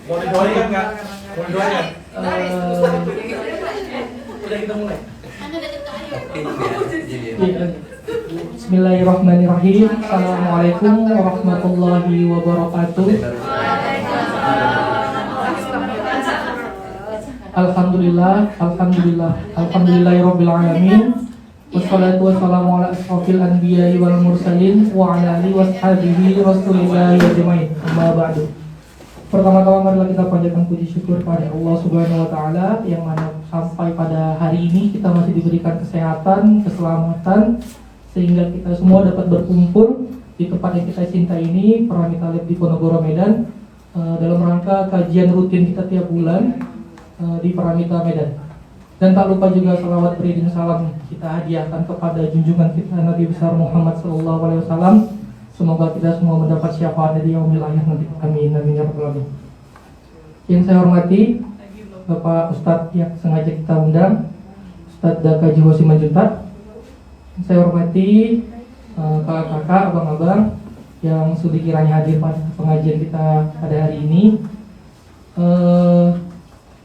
Mau didoain nggak? Mau didoain? Udah kita mulai. Bismillahirrahmanirrahim. Assalamualaikum warahmatullahi wabarakatuh. Alhamdulillahirabbil alamin. Wassalatu wassalamu ala asyrofil anbiya'i wal mursalin wa ala alihi washabihi rasulillahi ajmain. Amma ba'du. Pertama-tama marilah kita panjatkan puji syukur pada Allah Subhanahu wa taala yang mana sampai pada hari ini kita masih diberikan kesehatan, keselamatan sehingga kita semua dapat berkumpul di tempat yang kita cinta ini, Paramita Lab Diponegoro Medan, dalam rangka kajian rutin kita tiap bulan di Paramita Medan. Dan tak lupa juga salawat beriring salam kita hadiahkan kepada junjungan kita Nabi besar Muhammad SAW. Semoga kita semua mendapat syafaat di yaumil akhir nanti. Amin amin ya rabbal alamin. Yang saya hormati Bapak Ustadz yang sengaja kita undang, Ustadz Dakaji Hosi Manjuntak. Saya hormati kakak-kakak, abang-abang yang sudah kiranya hadir pada pengajian kita pada hari ini.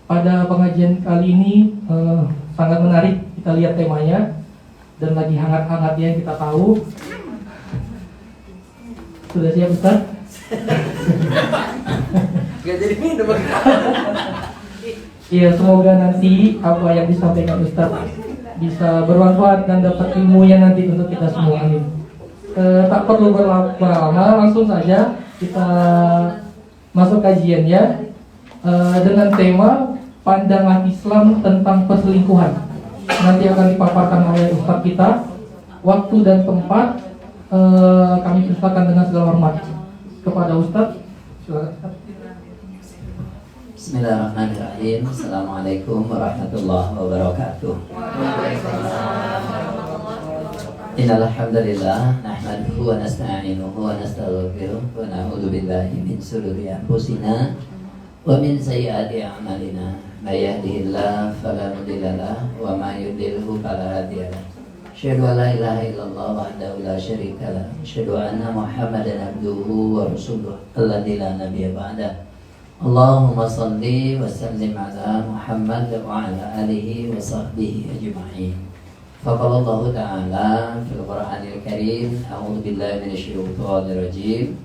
Pada pengajian kali ini sangat menarik, kita lihat temanya dan lagi hangat-hangatnya kita tahu. Sudah siap Ustaz? Gak jadi minum. Iya, semoga nanti apa yang disampaikan Ustaz bisa bermanfaat dan dapat ilmunya nanti untuk kita semua. Amin. Tak perlu berlama, langsung saja kita masuk kajiannya dengan tema pandangan Islam tentang perselingkuhan. Nanti akan dipaparkan oleh Ustaz kita. Waktu dan tempat kami persilakan dengan segala hormat kepada Ustaz. Silakan Ustaz. Bismillahirrahmanirrahim. Assalamualaikum warahmatullahi wabarakatuh. Innal hamdalillah nahmaduhu wa nasta'inuhu wa nastaghfiruh wa na'udzu billahi min shururi anfusina wa min sayyiati a'malina. May yahdihillahu fala mudilla lahu wa may yudlilhu fala hadiya lahu. Asyhadu an la ilaha illallah wahdahu la syarika lahu. Asyhadu anna Muhammadan abduhu wa rasuluh alladzi la nabiyya ba'dahu. Allahumma salli wa sallim ala Muhammad wa ala alihi wa sahbihi ajma'in. Faqala Allah ta'ala fil Qur'anil Karim, a'udzu billahi minasyaitonir rajim.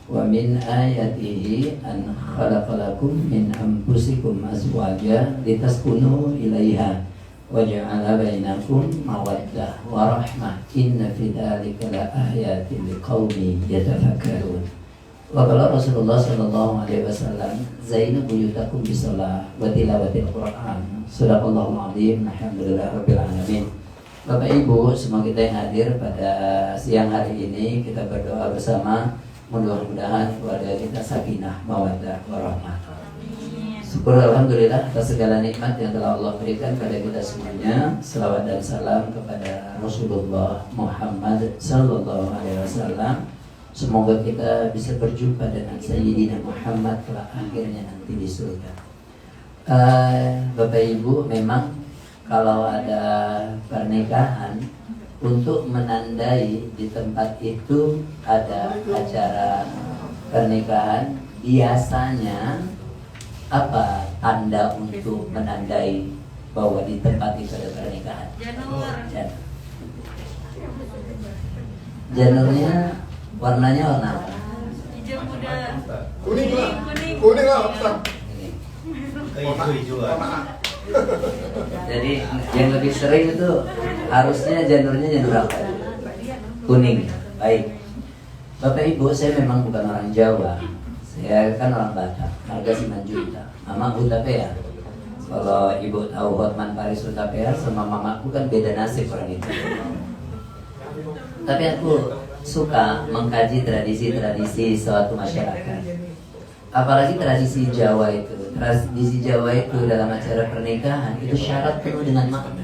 Wa min ayatihi an khalaqalakum min anfusikum azwajan litaskunu ilaiha wa ja'ala bainakum mawaddah wa rahmah. Inna fi dzalika la ayatin liqaumin yatafakkarun. Wa qala Rasulullah sallallahu alaihi wasallam, zainu buyutakum bisalah wa tilawatil Qur'an. Sadaqallahul azim. Alhamdulillahirabbil alamin. Bapak Ibu semua kita yang hadir pada siang hari ini, kita berdoa bersama, mudah-mudahan keluarga kita sakinah, mawaddah, warahmah. Syukur alhamdulillah atas segala nikmat yang telah Allah berikan pada kita semuanya. Selawat dan salam kepada Rasulullah Muhammad sallallahu alaihi wasallam. Semoga kita bisa berjumpa dengan Sayyidina Muhammad kelak akhirnya nanti di surga. Bapak Ibu, memang kalau ada pernikahan, untuk menandai di tempat itu ada acara pernikahan, biasanya apa tanda untuk menandai bahwa di tempat itu ada pernikahan? Janurnya warnanya warna apa? Hijau muda. Kuning lah Ustaz. Hijau. Jadi yang lebih sering itu harusnya janurnya janur apa? Kuning. Baik. Bapak Ibu, saya memang bukan orang Jawa. Saya kan orang Batak, Marga Simanjuntak. Mama Utapea. Kalau Ibu tahu Hotman Paris Utapea sama mamaku kan beda nasib orang itu. Tapi aku suka mengkaji tradisi-tradisi suatu masyarakat. Apalagi tradisi Jawa itu. Tradisi Jawa itu dalam acara pernikahan itu syarat penuh dengan makna.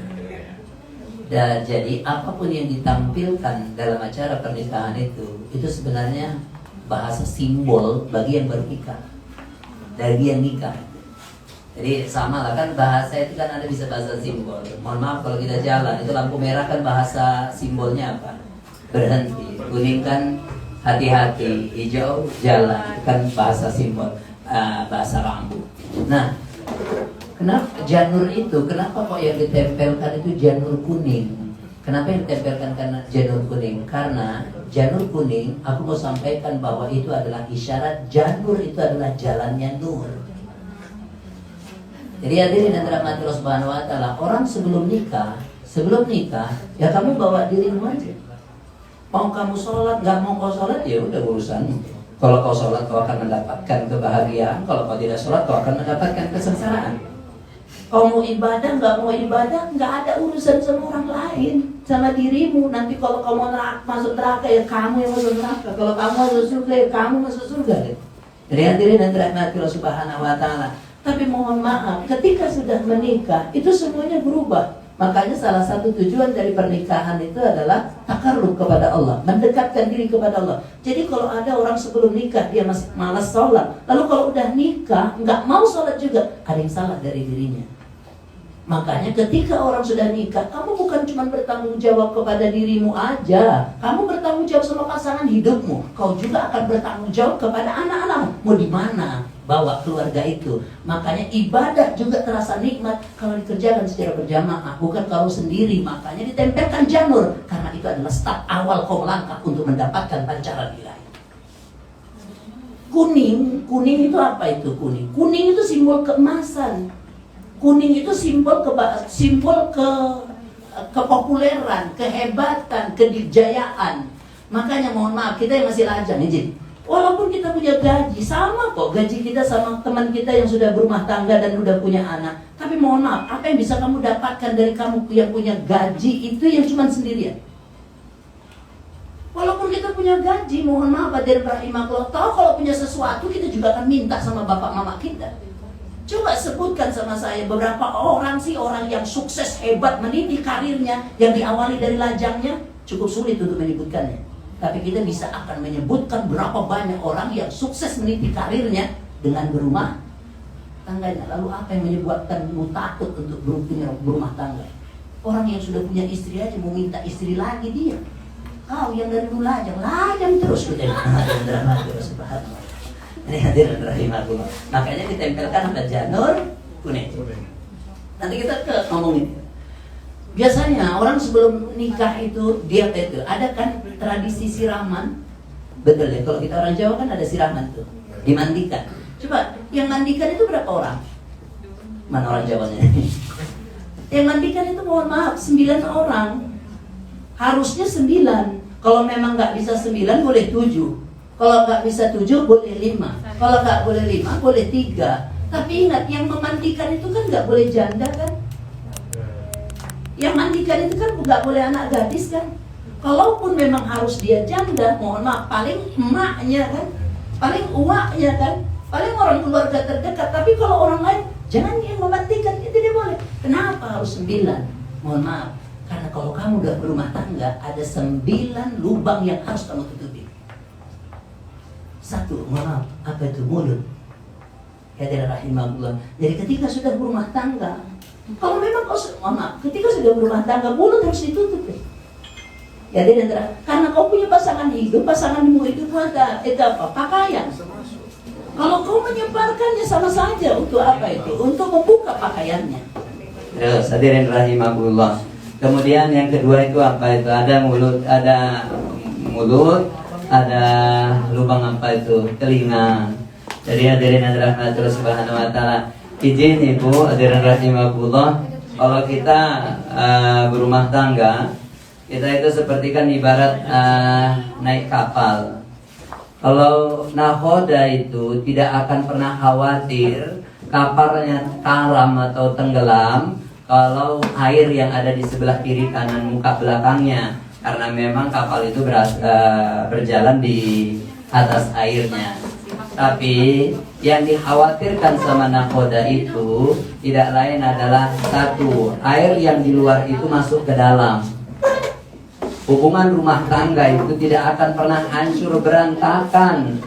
Dan jadi apapun yang ditampilkan dalam acara pernikahan itu sebenarnya bahasa simbol bagi yang bernikah, bagi yang nikah. Jadi sama lah kan, bahasa itu kan ada bisa bahasa simbol. Mohon maaf kalau kita jalan itu lampu merah kan bahasa simbolnya apa? Berhenti. Kuning kan hati-hati, hijau jalan, kan bahasa simbol. bahasa rambut. Nah, kenapa janur itu? Kenapa kok yang ditempelkan itu janur kuning? Kenapa yang ditempelkan karena janur kuning? Karena janur kuning, aku mau sampaikan bahwa itu adalah isyarat janur itu adalah jalannya nur. Jadi hadirin yang dirahmati Allah Subhanahu wa taala, orang sebelum nikah, ya kamu bawa dirimu aja. Mau kamu sholat, gak mau kau sholat, ya udah urusanmu. Kalau kau sholat, kau akan mendapatkan kebahagiaan. Kalau kau tidak sholat, kau akan mendapatkan kesengsaraan. Kau mau ibadah, gak mau ibadah, gak ada urusan sama orang lain, sama dirimu. Nanti kalau kau mau masuk neraka, ya kamu yang masuk neraka. Kalau kamu masuk surga, ya kamu masuk surga. Jadi hadirin dan dirahmati Allah Subhanahu wa taala. Tapi mohon maaf, ketika sudah menikah, itu semuanya berubah. Makanya salah satu tujuan dari pernikahan itu adalah takarrub kepada Allah, mendekatkan diri kepada Allah. Jadi kalau ada orang sebelum nikah dia masih malas sholat, lalu kalau udah nikah nggak mau sholat juga, ada yang salah dari dirinya. Makanya ketika orang sudah nikah, kamu bukan cuma bertanggung jawab kepada dirimu aja, kamu bertanggung jawab sama pasangan hidupmu. Kau juga akan bertanggung jawab kepada anak-anakmu. Mau di mana bawa keluarga itu? Makanya ibadah juga terasa nikmat kalau dikerjakan secara berjamaah, bukan kalau sendiri. Makanya ditempelkan janur, karena itu adalah start awal kau melangkah untuk mendapatkan pancaran ilahi. Kuning itu apa itu kuning? Kuning itu simbol keemasan. Kuning itu simbol kepopuleran, kehebatan, kedikjayaan. Makanya mohon maaf, kita yang masih lajang izin. Walaupun kita punya gaji, sama kok gaji kita sama teman kita yang sudah berumah tangga dan sudah punya anak. Tapi mohon maaf, apa yang bisa kamu dapatkan dari kamu yang punya gaji itu yang cuma sendirian? Walaupun kita punya gaji, mohon maaf hadirin rahimakumullah, tahu kalau punya sesuatu kita juga akan minta sama bapak mama kita. Coba sebutkan sama saya beberapa orang sih, orang yang sukses hebat meniti karirnya yang diawali dari lajangnya. Cukup sulit untuk menyebutkannya. Tapi kita bisa akan menyebutkan berapa banyak orang yang sukses meniti karirnya dengan berumah tangganya. Lalu apa yang menyebabkanmu takut untuk berumah tangga? Orang yang sudah punya istri aja mau minta istri lagi dia. Kau yang dari dulu lajang terus gitu. Subhanallah. Ini hadirin rahimahullah. Makanya ditempelkan ada janur kuning. Nanti kita ngomongin. Biasanya orang sebelum nikah itu dia ada kan tradisi siraman. Betul ya, kalau kita orang Jawa kan ada siraman tuh, dimandikan. Coba, yang mandikan itu berapa orang? Mana orang Jawanya? Yang mandikan itu mohon maaf 9 orang. Harusnya 9. Kalau memang nggak bisa 9 boleh 7. Kalau nggak bisa 7 boleh 5. Kalau nggak boleh 5 boleh 3. Tapi ingat, yang memandikan itu kan nggak boleh janda kan? Yang mandikan itu kan nggak boleh anak gadis kan? Kalaupun memang harus dia janda, mohon maaf, paling emaknya kan, paling uaknya kan, paling orang keluarga terdekat. Tapi kalau orang lain, jangan yang memandikan, itu dia boleh. Kenapa harus 9? Mohon maaf, karena kalau kamu udah berumah tangga, ada 9 lubang yang harus kamu tutupi. 1, maaf, apa itu? Mulut. Ya tidak rahimahullah. Jadi ketika sudah berumah tangga, kalau memang kau maaf, ketika sudah berumah tangga, mulut harus ditutup. Ya tidak, karena kau punya pasangan hidup, pasanganmu itu ada apa? Pakaian. Kalau kau menyebarkannya sama saja untuk apa itu? Untuk membuka pakaiannya. Terus hadirin rahimahullah. Kemudian yang kedua itu apa itu? Ada mulut, ada lubang apa itu? Telinga. Jadi hadirin rahmatullah subhanahu wa ta'ala. Izin ibu hadirin rahimahullah, kalau kita berumah tangga, kita itu seperti kan ibarat naik kapal. Kalau nahoda itu tidak akan pernah khawatir kapalnya karam atau tenggelam kalau air yang ada di sebelah kiri kanan muka belakangnya, karena memang kapal itu berjalan di atas airnya. Tapi yang dikhawatirkan sama nahoda itu tidak lain adalah 1, air yang di luar itu masuk ke dalam. Hubungan rumah tangga itu tidak akan pernah hancur berantakan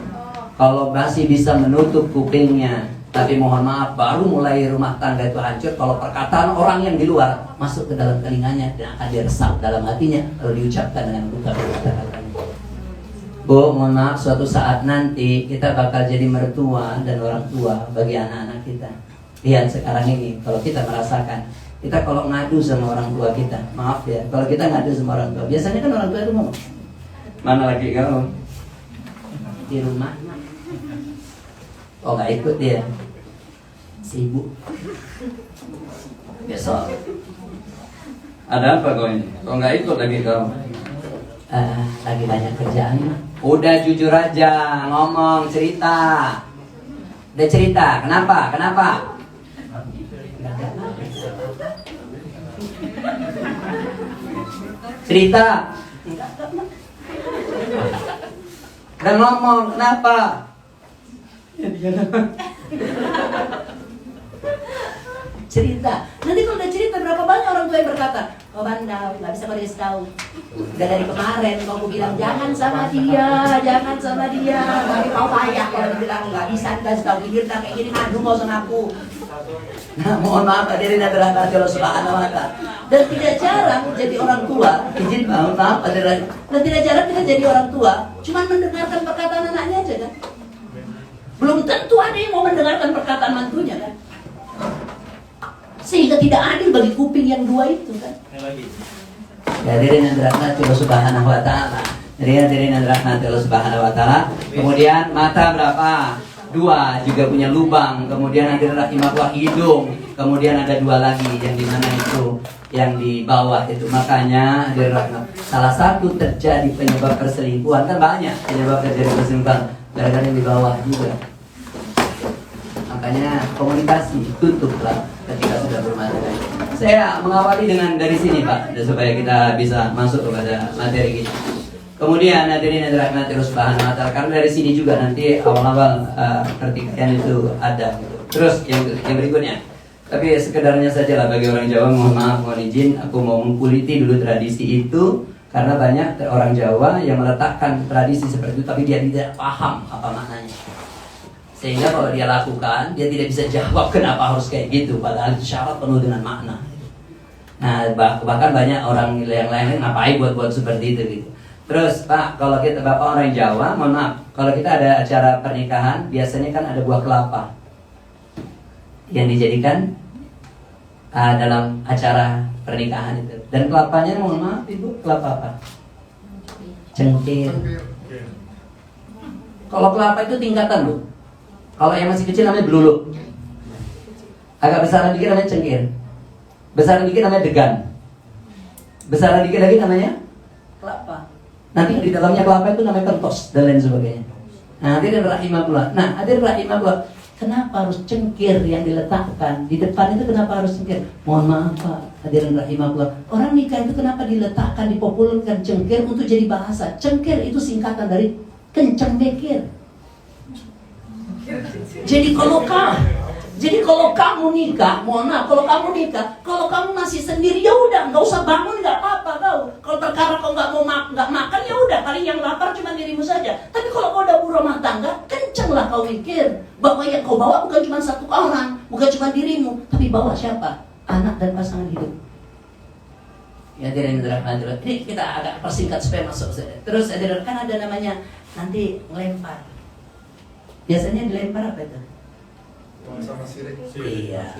kalau masih bisa menutup kupingnya. Tapi mohon maaf, baru mulai rumah tangga itu hancur kalau perkataan orang yang di luar masuk ke dalam telinganya dan akan diresap dalam hatinya lalu diucapkan dengan buka kata-katanya. Bu, mohon maaf, suatu saat nanti kita bakal jadi mertua dan orang tua bagi anak-anak kita. Lihat sekarang ini, kalau kita merasakan, kita kalau ngadu sama orang tua kita, maaf ya, kalau kita ngadu sama orang tua, biasanya kan orang tua itu ngomong, mana lagi kamu? Di rumah. Oh, nggak ikut dia, sibuk. Besok. Ada apa kau ini? Kau nggak ikut lagi kau? Lagi banyak kerjaan. Udah jujur aja, ngomong, cerita. Udah cerita, kenapa? Kenapa? Cerita. Udah ngomong, kenapa? Cerita. Nanti kalau udah cerita, berapa banyak orang tua yang berkata, kau bandel, gak bisa kau dikasih tahu. Udah dari kemarin kau bilang jangan sama dia, jangan sama dia. Tapi kau payah kalau dibilang gak bisa dikasih tahu. Gini kayak gini, ngadu mau sama aku. Nah, mohon maaf hadirin yang dirahmati Allah Subhanahu wa Ta'ala. Dan tidak jarang jadi orang tua, izin mohon maaf hadirin. Dan tidak jarang kita jadi orang tua, cuma mendengarkan perkataan anaknya aja kan. Belum tentu ada yang mau mendengarkan perkataan mantunya kan. Sehingga tidak adil bagi kuping yang dua itu kan. Hadirin yang dirahmati Allah Subhanahu wa Ta'ala. Hadirin yang dirahmati Allah Subhanahu wa Ta'ala. Kemudian mata berapa? 2, juga punya lubang. Kemudian hadirin rahimahullah hidung. Kemudian ada 2 lagi yang di mana itu? Yang di bawah itu. Makanya hadirin rahimah, salah satu terjadi penyebab perselingkuhan, kan banyak penyebab terjadi perselingkuhan, gara-gara yang di bawah juga. Makanya komunikasi tutuplah ketika sudah berumah tangga. Saya mengawali dengan dari sini Pak, supaya kita bisa masuk kepada materi kita. Kemudian hadirin yang dirahmati Allah Subhanahu wa Ta'ala, karena dari sini juga nanti awal-awal pertikaian itu ada gitu. Terus yang berikutnya, tapi sekedarnya saja lah bagi orang Jawa, mohon maaf, mohon izin, aku mau mengkuliti dulu tradisi itu, karena banyak orang Jawa yang meletakkan tradisi seperti itu tapi dia tidak paham apa maknanya. Sehingga kalau dia lakukan, dia tidak bisa jawab kenapa harus kayak gitu, padahal itu syarat penuh dengan makna. Nah, bahkan banyak orang yang lain ngapain buat seperti itu gitu. Terus Pak, kalau kita Bapak orang Jawa, mohon maaf, kalau kita ada acara pernikahan, biasanya kan ada buah kelapa yang dijadikan dalam acara pernikahan itu. Dan kelapanya, mohon maaf Ibu, kelapa apa? Cengkir. Kalau kelapa itu tingkatan Bu. Kalau yang masih kecil namanya beluluk. Agak besaran dikit namanya cengkir. Besaran dikit namanya degan. Besaran dikit lagi namanya kelapa. Nanti di dalamnya kelapa itu namanya kentos dan lain sebagainya. Nah, hadirin rahimahullah. Nah, hadirin rahimahullah, kenapa harus cengkir yang diletakkan di depan itu? Kenapa harus cengkir? Mohon maaf Pak, hadirin rahimahullah. Orang nikah itu kenapa diletakkan, dipopulerkan cengkir untuk jadi bahasa? Cengkir itu singkatan dari kenceng bekir. Jadi kalau kamu nikah, mohon maaf, kalau kamu masih sendiri ya udah, nggak usah bangun, nggak apa-apa kau. Kalau perkara kau nggak makan ya udah, paling yang lapar cuma dirimu saja. Tapi kalau kau udah berumah tangga, kencenglah kau mikir bahwa yang kau bawa bukan cuma satu orang, bukan cuma dirimu, tapi bawa siapa? Anak dan pasangan hidup. Ya, ini kita agak persingkat supaya masuk. Terus kan ada namanya nanti ngelempar. Biasanya dilempar apa itu? Sama sirik. Iya.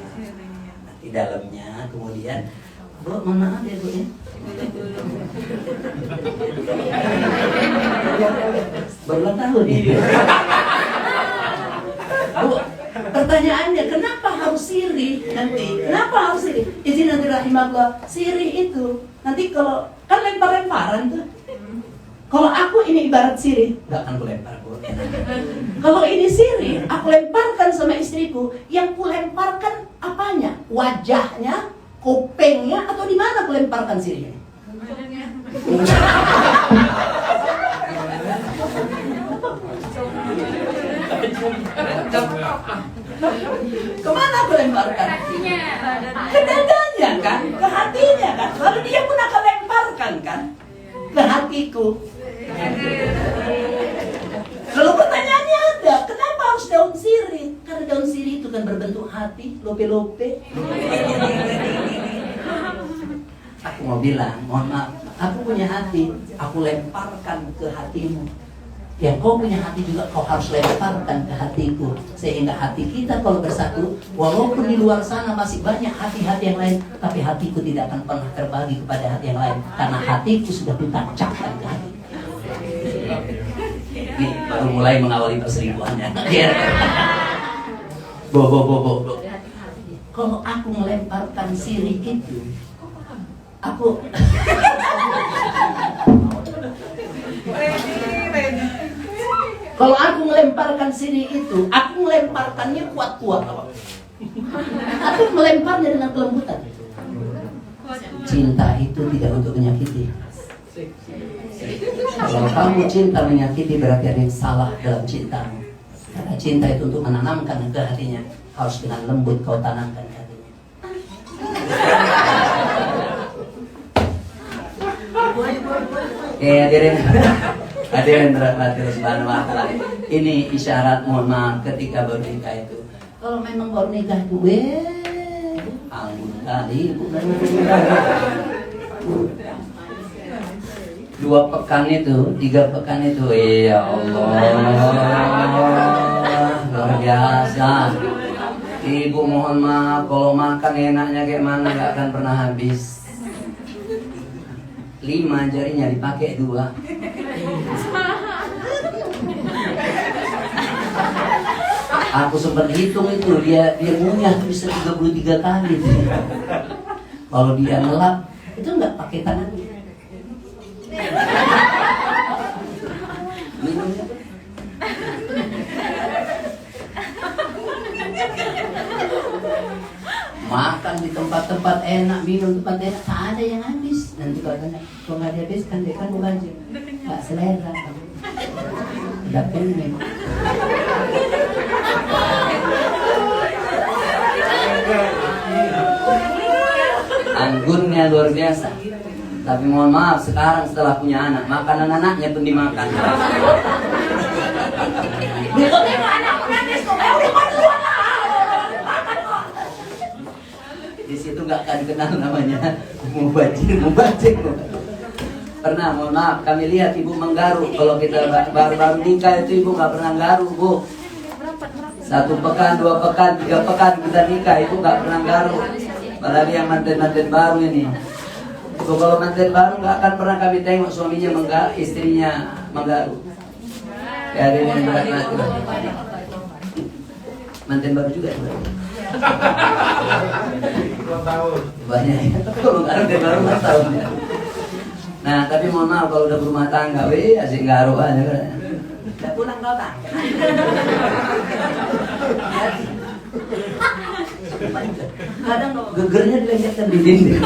Nanti dalamnya kemudian, Bu, mohon maaf ya Bu ya. Baru tahun ya. Bu, pertanyaannya kenapa harus sirih nanti? Kenapa harus sirih? Izin nanti rahimahullah, sirih itu nanti kalau kan lempar-lemparan tuh. Kalau aku ini ibarat sirih, nggak akan kulempar Bu. Kalau ini sirih, aku lemparkan sama istriku. Yang kulemparkan apanya? Wajahnya, kupingnya, atau di mana kulemparkan sirihnya? Kemana aku lemparkan? Ke dadanya kan, ke hatinya kan. Lalu dia pun akan lemparkan kan ke hatiku. Lalu pertanyaannya ada, kenapa harus daun sirih? Karena daun sirih itu kan berbentuk hati, lope-lope. Aku mau bilang, mohon maaf, aku punya hati, aku lemparkan ke hatimu. Yang kau punya hati juga kau harus lemparkan ke hatiku. Sehingga hati kita kalau bersatu, walaupun di luar sana masih banyak hati-hati yang lain, tapi hatiku tidak akan pernah terbagi kepada hati yang lain. Karena hatiku sudah ditancapkan ke hati. Ini baru mulai mengawali perselingkuhannya. Bo. Kalau aku melemparkan sirik itu, aku kalau aku melemparkan sini itu, aku melemparkannya kuat-kuat. Aku melemparnya dengan kelembutan. Cinta itu tidak untuk menyakiti. Kalau kamu cinta menyakiti, berarti ada yang salah dalam cintamu. Karena cinta itu untuk menanamkan ke hatinya, harus dengan lembut kau tanamkan ke hatinya. Hadirin dirahmati Allah Subhanahu wa taala. Ini isyarat, mohon maaf, ketika baru nikah itu. Kalau memang baru nikah itu, anggun kali, bukan 2 pekan itu, 3 pekan itu, ya Allah, luar biasa. Ibu mohon maaf, kalau makan enaknya kayak mana nggak akan pernah habis. 5 jarinya dipakai 2. Aku sempat hitung itu, dia ngunyah bisa 33 kali. Kalau dia ngelap itu nggak pakai tangan. Minumnya. Makan di tempat-tempat enak, minum tempat enak, tak ada yang habis. Nanti kalau nggak dihabiskan, dia kan bukan nggak selera. Udah pengen. Anggunnya luar biasa. Tapi mohon maaf, sekarang setelah punya anak, makanan anaknya pun dimakan. Di situ nggak akan kenal namanya mubajir. Pernah, mohon maaf, kami lihat ibu menggaruk. Kalau kita baru nikah itu ibu nggak pernah garuk, Bu. 1 pekan, 2 pekan, 3 pekan kita nikah, ibu nggak pernah garuk. Apalagi yang manten-manten baru ini. So, kalau manten baru nggak akan pernah kami tengok suaminya menggaruk, istrinya menggaruk. Ya, ada yang berat-berat. Manten baru juga. 2 tahun. Banyak ya, kalau garuk dia baru 4 tahun ya. Nah, tapi mohon maaf kalau udah berumah tangga, asik garuk aja. Udah pulang kau tak? Kadang gegernya dilenyapkan di dinding.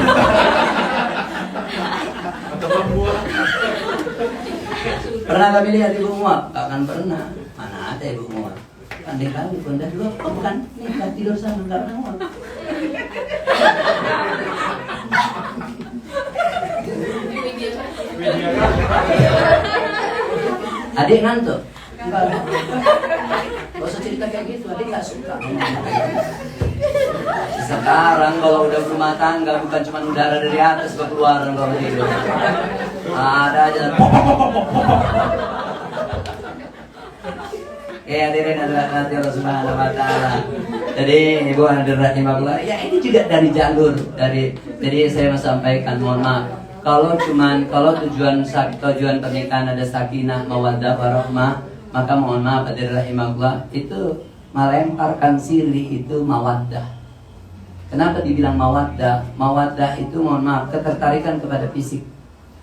Pernah kami lihat ibu muak? Akan pernah. Mana ada ibu muak? Andai kali bunda 2 pekan nikah tidur sama karena muak. Adik ngantuk? Enggak. Gak usah cerita kayak gitu, adik gak suka. Sekarang kalau udah berumah tangga, bukan cuma udara dari atas keluar kalau tidur. Ada aja. Hadirin hadirat Allah Subhanahu wa taala. Jadi Ibu hadirin rahimahullah, ya ini juga dari jalur jadi saya mau sampaikan, mohon maaf. Kalau tujuan pernikahan ada sakinah, mawaddah, warahmah, maka mohon maaf hadirin rahimahullah, itu melemparkan sirih itu mawaddah. Kenapa dibilang mawaddah? Mawaddah itu mohon maaf ketertarikan kepada fisik.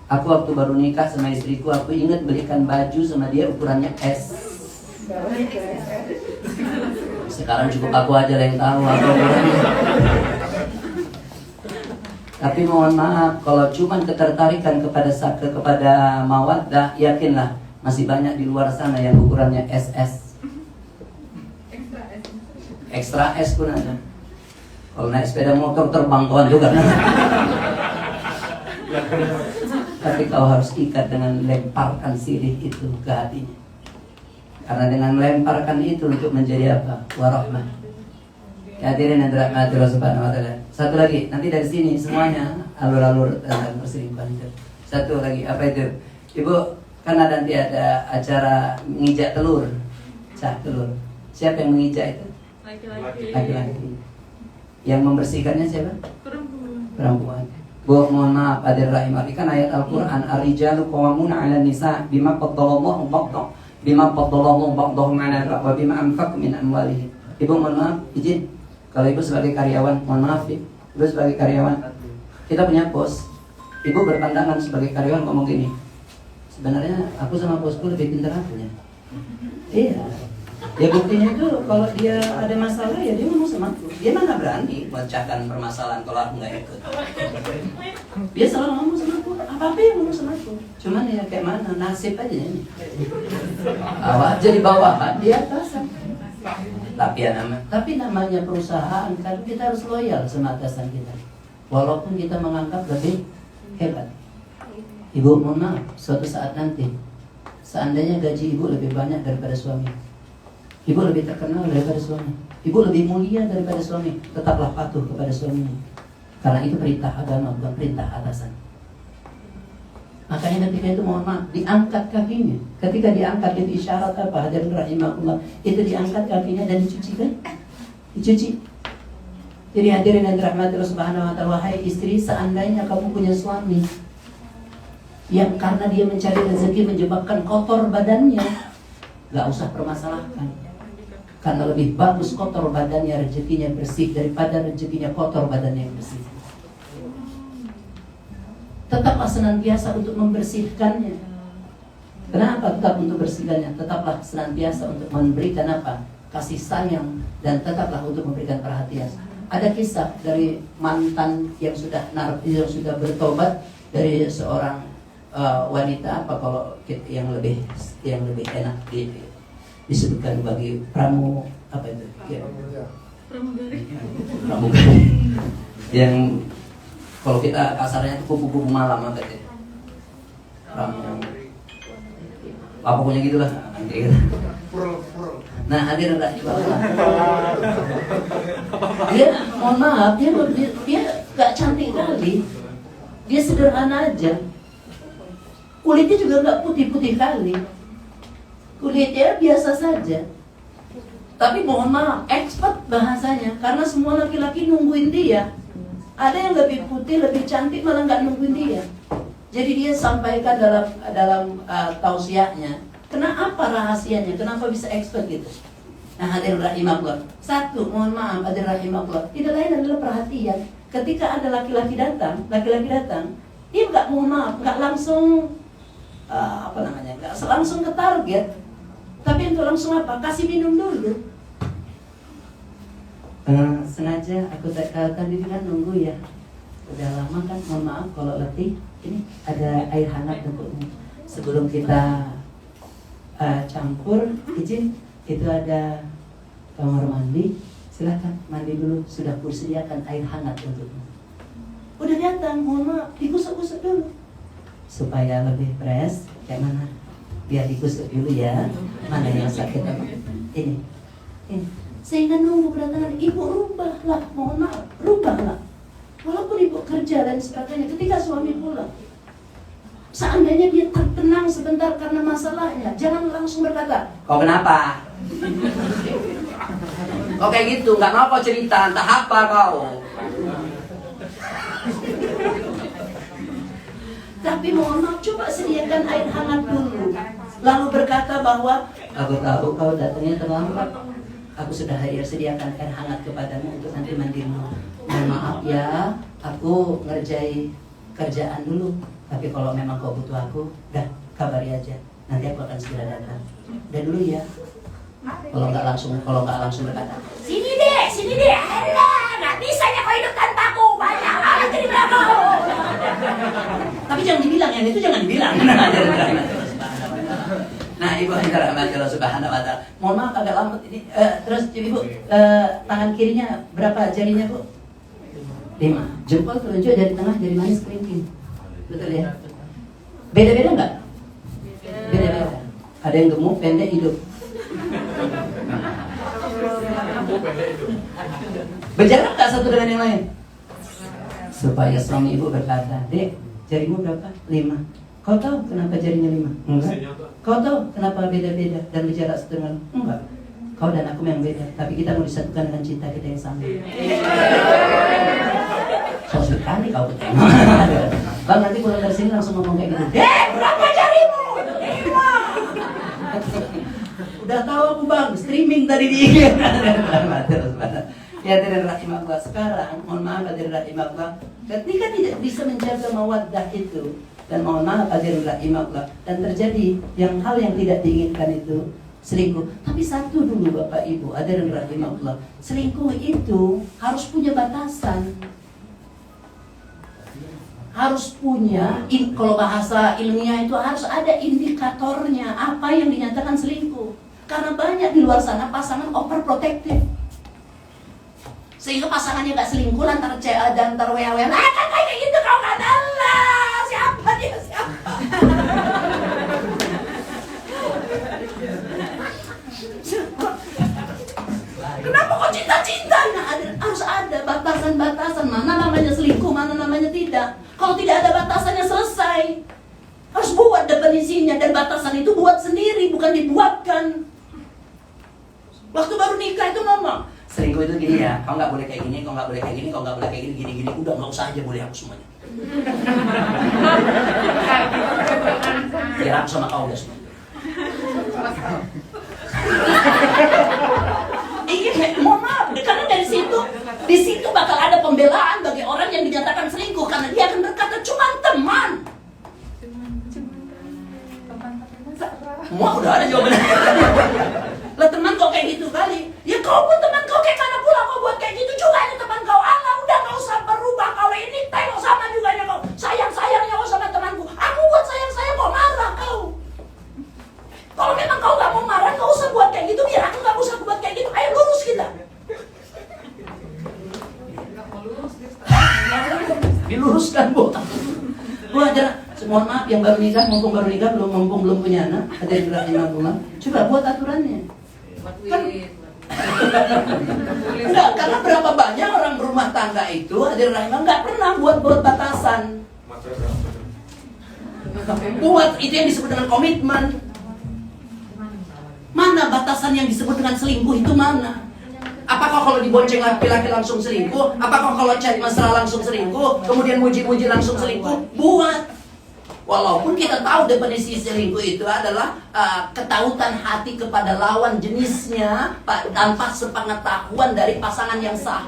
Aku waktu baru nikah sama istriku, aku ingat belikan baju sama dia ukurannya S. Sekarang cukup aku aja yang tahu apa ukurannya. Tapi mohon maaf, kalau cuma ketertarikan kepada mawaddah, yakinlah masih banyak di luar sana yang ukurannya SS. Ekstra S pun ada. Kalau naik sepeda motor terbang kawan juga. Tapi kau harus ikat dengan lemparkan sirih itu ke hatinya. Karena dengan melemparkan itu untuk menjadi apa? Warahmah. Hadirin yang dirahmati Allah Subhanahu wa taala. Satu lagi, nanti dari sini semuanya alur-alur tentang perselingkuhan itu. Satu lagi, apa itu? Ibu, Karena nanti ada acara mengijak telur, cah telur. Siapa yang mengijak itu? Laki-laki. Yang membersihkannya siapa? Perempuan. Bu, mohon maaf, hadir rahimahullah, kan ayat Al-Quran, ar-rijalu qawwamuna 'alan nisa bima faddalallahu ba'dahum 'ala ba'd wa bima anfaqu min amwalihim. Ibu mohon maaf, izin. Kalau ibu sebagai karyawan, mohon maaf ya. Ibu sebagai karyawan, kita punya bos. Ibu berpandangan sebagai karyawan ngomong gini, sebenarnya aku sama bosku lebih pintar aku ya. Iya. Ya buktinya itu kalau dia ada masalah ya dia ngomong sama aku. Dia mana berani memecahkan permasalahan kalau aku nggak ikut. Dia selalu ngomong sama aku, apa yang ngomong sama aku. Cuman ya kayak mana, nasib aja ini. Awak jadi bawahan, dia atasan. Tapi namanya perusahaan kan kita harus loyal sama atasan kita. Walaupun kita menganggap lebih hebat. Ibu mohon maaf, suatu saat nanti seandainya gaji ibu lebih banyak daripada suami, ibu lebih terkenal daripada suami, ibu lebih mulia daripada suami, tetaplah patuh kepada suaminya. Karena itu perintah agama, bukan perintah atasan. Makanya ketika itu mohon maaf, diangkat kakinya. Ketika diangkat itu isyarat apa? Hadirin rahimakumullah. Itu diangkat kakinya dan dicuci kan? Dicuci. Jadi hadirin yang dirahmati Allah Subhanahu wa taala, wahai istri, seandainya kamu punya suami yang karena dia mencari rezeki menyebabkan kotor badannya, gak usah permasalahkan. Karena lebih bagus kotor badannya rezekinya bersih daripada rezekinya kotor badannya yang bersih. Tetaplah senantiasa untuk membersihkannya. Kenapa tetap untuk bersihkannya? Tetaplah senantiasa untuk memberikan apa? Kasih sayang, dan tetaplah untuk memberikan perhatian. Ada kisah dari mantan yang sudah bertobat, dari seorang wanita, apa kalau yang lebih enak disebutkan bagi apa itu? Ya. Pramugari. Yang kalau kita kasarnya itu kupu-kupu malam apa itu? Apa punya gitulah nanti gitu. Nah, hadir dia mohon maaf, dia gak cantik kali. Dia sederhana aja. Kulitnya juga gak putih-putih kali. Kulitnya biasa saja. Tapi mohon maaf, expert bahasanya. Karena semua laki-laki nungguin dia. Ada yang lebih putih, lebih cantik, malah gak nungguin dia. Jadi dia sampaikan dalam tausiahnya, kenapa rahasianya, kenapa bisa expert gitu. Nah, hadir rahimahullah. Satu, mohon maaf, hadir rahimahullah, tidak lain adalah perhatian. Ketika ada laki-laki datang, dia nggak, mohon maaf, nggak langsung nggak langsung ke target, tapi untuk langsung apa? Kasih minum dulu. Sengaja aku tadi kan nunggu ya, udah lama kan, mohon maaf kalau letih. Ini ada air hangat untukmu. Sebelum kita campur, izin, itu ada kamar mandi, silahkan mandi dulu, sudah kusediakan air hangat untukmu. Udah datang, mohon maaf, digusuk-gusuk dulu supaya lebih fresh. Kayak mana? Biar digusuk dulu ya. Mana yang sakit apa? Ini. Sehingga nunggu kedatangan ibu, rubahlah, mohon maaf, rubahlah. Walaupun ibu kerja dan sebagainya, ketika suami pulang, seandainya dia tertenang sebentar karena masalahnya, jangan langsung berkata, kau kenapa? Kau kayak gitu, nggak mau kau cerita, entah apa kau. Tapi mohon maaf, coba sediakan air hangat dulu. Lalu berkata bahwa, aku tahu kau datangnya terlambat. Aku sudah sediakan air hangat kepadamu untuk nanti mandimu. Mohon maaf ya, aku ngerjai kerjaan dulu. Tapi kalau memang kau butuh aku, dah kabari aja. Nanti aku akan segera datang. Udah dulu ya. Kalau nggak langsung berkata, sini deh, alah, nggak bisa ya kau hidup tanpaku, banyak banget jadi berapa. Tapi jangan dibilang, yang itu jangan dibilang. Nah, ibu yang dirahmati Allah Subhanahu wa taala. Mohon maaf agak lambat ini. Terus ibu, tangan kirinya berapa jarinya bu? 5. Jempol telunjuk dari tengah, jari manis kelingking. Betul ya? Beda-beda nggak? Beda-beda. Ada yang gemuk, pendek, hidup. Berjarak nggak satu dengan yang lain? Supaya suami ibu berkata, dek, jarimu berapa? 5. Kau tahu kenapa jarinya 5? Enggak. Kau tahu kenapa beda-beda dan berjarak setengah? Enggak. Kau dan aku yang beda, tapi kita mau disatukan dengan cinta kita yang sama. So sekali kau ketemu. Bang, nanti pulang dari sini langsung ngomong kayak gitu. Berapa jarimu? 5. Udah tahu aku bang, streaming tadi di IG. Ya dari rahimahullah. Sekarang, mohon maaf dari rahimahullah, ketika tidak bisa menjaga mawaddah itu, dan mohon maaf dari rahimahullah, dan terjadi hal yang tidak diinginkan itu, selingkuh. Tapi satu dulu Bapak Ibu, hadirin rahimahullah, selingkuh itu harus punya batasan. Harus punya, kalau bahasa ilmiah itu harus ada indikatornya, apa yang dinyatakan selingkuh. Karena banyak di luar sana pasangan overprotective. Sehingga pasangannya gak selingkuh lantar dan antar wewe-wewe. Kan kayak gitu kau kan Allah. Siapa dia siapa? Kenapa kok cinta-cinta? Nah, harus ada batasan-batasan. Mana namanya selingkuh, mana namanya tidak. Kalau tidak ada batasannya selesai. Harus buat definisinya. Dan batasan itu buat sendiri, bukan dibuatkan. Waktu baru nikah itu ngomong, selingkuh itu gini ya, kau nggak boleh kayak gini, kau nggak boleh kayak gini, kau nggak boleh kayak gini. Udah nggak usah aja, boleh aku semuanya. Biar aku sama kau guys. Iya, mohon maaf, karena di situ bakal ada pembelaan bagi orang yang dinyatakan selingkuh karena dia akan berkata cuma teman. Wah, udah ada jawabannya. Lah teman kau kayak gitu kali. Ya kau pun teman kau kayak mana pula kau buat kayak gitu juga ini teman kau. Allah udah nggak usah berubah kau ini tengok sama juga ya kau. Sayang-sayangnya kau sama temanku. Aku buat sayang-sayang kau marah kau. Kalau memang kau nggak mau marah nggak usah buat kayak gitu. Biar aku nggak usah buat kayak gitu. Ayo lurus kita. Diluruskan bu. Bu aja. Mohon maaf yang baru nikah, mumpung belum punya anak, ada yang rahimahullah. Coba buat aturannya. Kan, enggak, karena berapa banyak orang berumah tangga itu ada rahimah nggak pernah buat batasan. Buat itu yang disebut dengan komitmen. Mana batasan yang disebut dengan selingkuh itu mana? Apakah kalau dibonceng laki-laki langsung selingkuh? Apakah kalau chat mesra langsung selingkuh? Kemudian muji-muji langsung selingkuh? Buat. Walaupun kita tahu definisi selingkuh itu adalah ketautan hati kepada lawan jenisnya tanpa sepengetahuan dari pasangan yang sah.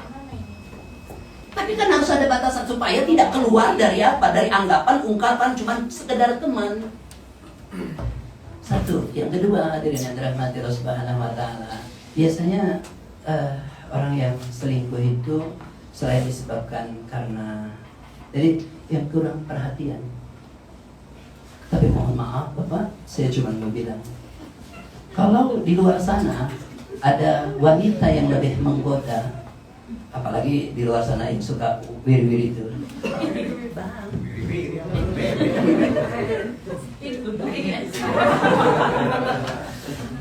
Tapi kan harus ada batasan supaya tidak keluar dari apa? Dari anggapan, ungkapan cuma sekedar teman. Satu, yang kedua hadirin yang dirahmati Allah Subhanahu wa taala. Biasanya orang yang selingkuh itu selain disebabkan karena jadi yang kurang perhatian. Tapi mohon maaf Bapak, saya cuma mau bilang, kalau di luar sana ada wanita yang lebih menggoda, apalagi di luar sana yang suka wiri-wiri itu. Bang.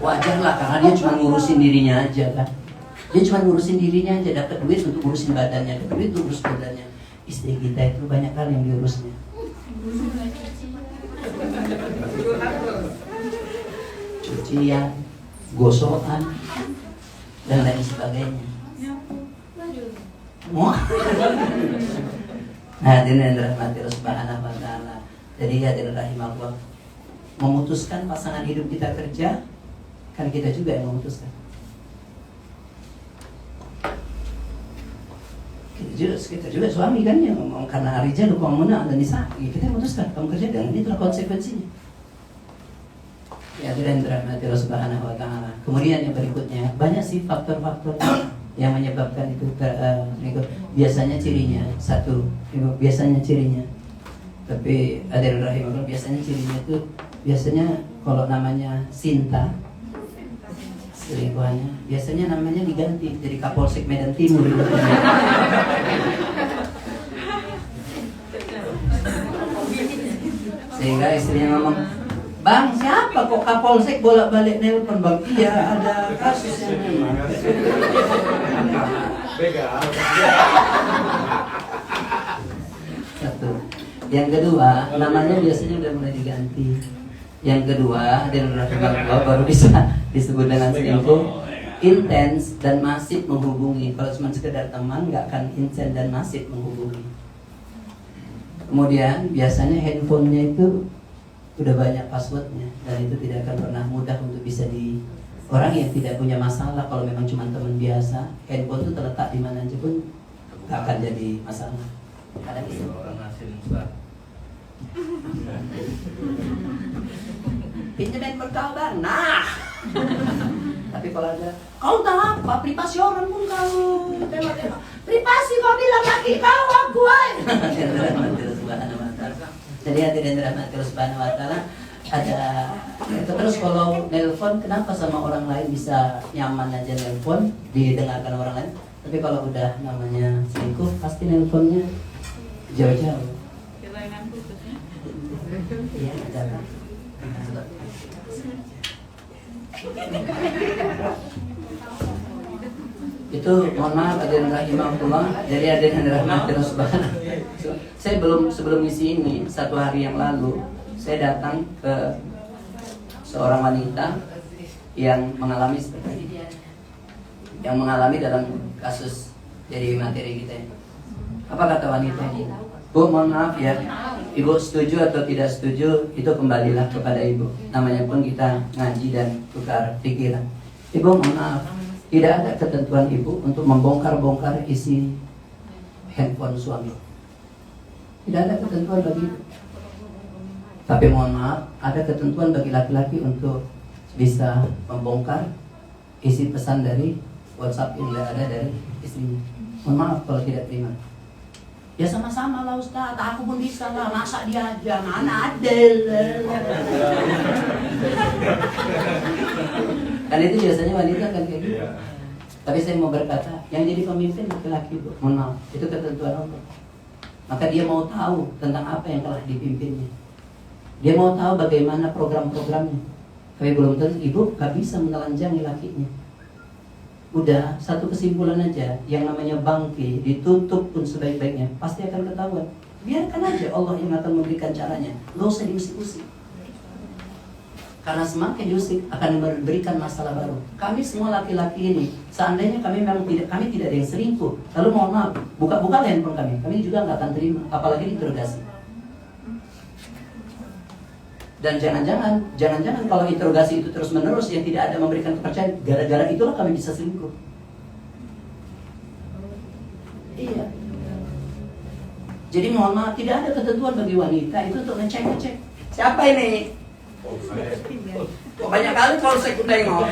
Wajar lah karena dia cuma ngurusin dirinya aja kan. Dia cuma ngurusin dirinya aja, dapat duit untuk ngurusin badannya, dapat duit untuk urus badannya. Istri kita itu banyak hal yang diurusnya. Cucian, gosokan, dan lain sebagainya. Hadirin yang dirahmati Allah Subhanahu wa taala. Jadi hadirin rahimahullah, memutuskan pasangan hidup kita kerja, kan kita juga yang memutuskan. Kita juga suami kan yang ngomong karena rijal qawwamuna 'ala nisa. Kita memutuskan kamu kerja dan itulah konsekuensinya. Ya hadirin dirahmati Allah Subhanahu wa taala. Kemudian yang berikutnya, banyak sih faktor-faktor yang menyebabkan itu biasanya cirinya satu, biasanya cirinya. Tapi hadirin rahimahullah, biasanya cirinya itu biasanya kalau namanya Sinta selingkuhannya biasanya namanya diganti jadi Kapolsek Medan Timur. Sehingga istrinya ngomong, "Bang, siapa kok Kapolsek bolak-balik nelpon Bang?" "Iya, ada kasus yang memang." Satu. Yang kedua, namanya biasanya udah mulai diganti. Yang kedua, dan baru bisa disebut dengan selingkuh. Intens dan masif menghubungi. Kalau cuma sekedar teman, nggak akan intens dan masif menghubungi. Kemudian biasanya handphonenya itu udah banyak passwordnya, dan itu tidak akan pernah mudah untuk bisa di orang yang tidak punya masalah. Kalau memang cuma teman biasa, handphone itu terletak di mana aja pun nggak akan jadi masalah. Kadang itu orang hasil pinjam handphone kau bang, nah. Tapi kalau ada, kau tahu apa? Privasi orang pun kau tembak-tembak. Privasi kau bilang lagi kau aku Jadi hadirin dirahmati Allah Subhanahu wa taala, ada itu. Terus kalau nelpon, kenapa sama orang lain bisa nyaman aja nelpon, didengarkan orang lain, tapi kalau udah namanya selingkuh pasti nelponnya jauh-jauh. Kehilangan putusnya. Iya, ada. Itu mohon maaf hadirin rahimahullah. Jadi hadirin rahimahullah subhanahu. Saya sebelum isi ini, 1 hari yang lalu saya datang ke seorang wanita yang mengalami seperti ini, yang mengalami dalam kasus jadi materi kita. Apa kata wanita ini? Bu, mohon maaf ya, ibu setuju atau tidak setuju itu kembalilah kepada ibu. Namanya pun kita ngaji dan tukar pikiran. Ibu, mohon maaf, tidak ada ketentuan ibu untuk membongkar-bongkar isi handphone suami. Tidak ada ketentuan bagi itu. Tapi mohon maaf, ada ketentuan bagi laki-laki untuk bisa membongkar isi pesan dari WhatsApp yang ada dari istrinya. Mohon maaf kalau tidak terima. Ya sama-sama lah Ustaz, aku pun bisa lah, masa dia aja, mana adil. Kan itu biasanya wanita kan kayak gitu. Tapi saya mau berkata, yang jadi pemimpin laki-laki, Bu. Mohon maaf, itu ketentuan Allah. Maka dia mau tahu tentang apa yang telah dipimpinnya. Dia mau tahu bagaimana program-programnya. Tapi belum tentu ibu gak bisa menelanjangi lakinya. Udah, satu kesimpulan aja, yang namanya bangki ditutup pun sebaik-baiknya pasti akan ketahuan. Biarkan aja Allah yang akan memberikan caranya. Gak usah diusik-usik. Karena semakin diusik akan memberikan masalah baru. Kami semua laki-laki ini, seandainya kami memang tidak ada yang selingkuh, lalu mohon maaf, buka handphone kami juga nggak akan terima, apalagi diinterogasi. Dan jangan-jangan kalau interogasi itu terus menerus yang tidak ada memberikan kepercayaan, gara-gara itulah kami bisa selingkuh. Iya. Jadi mohon maaf, tidak ada ketentuan bagi wanita itu untuk ngecek. Siapa ini? Kok banyak kali kalau saya tengok.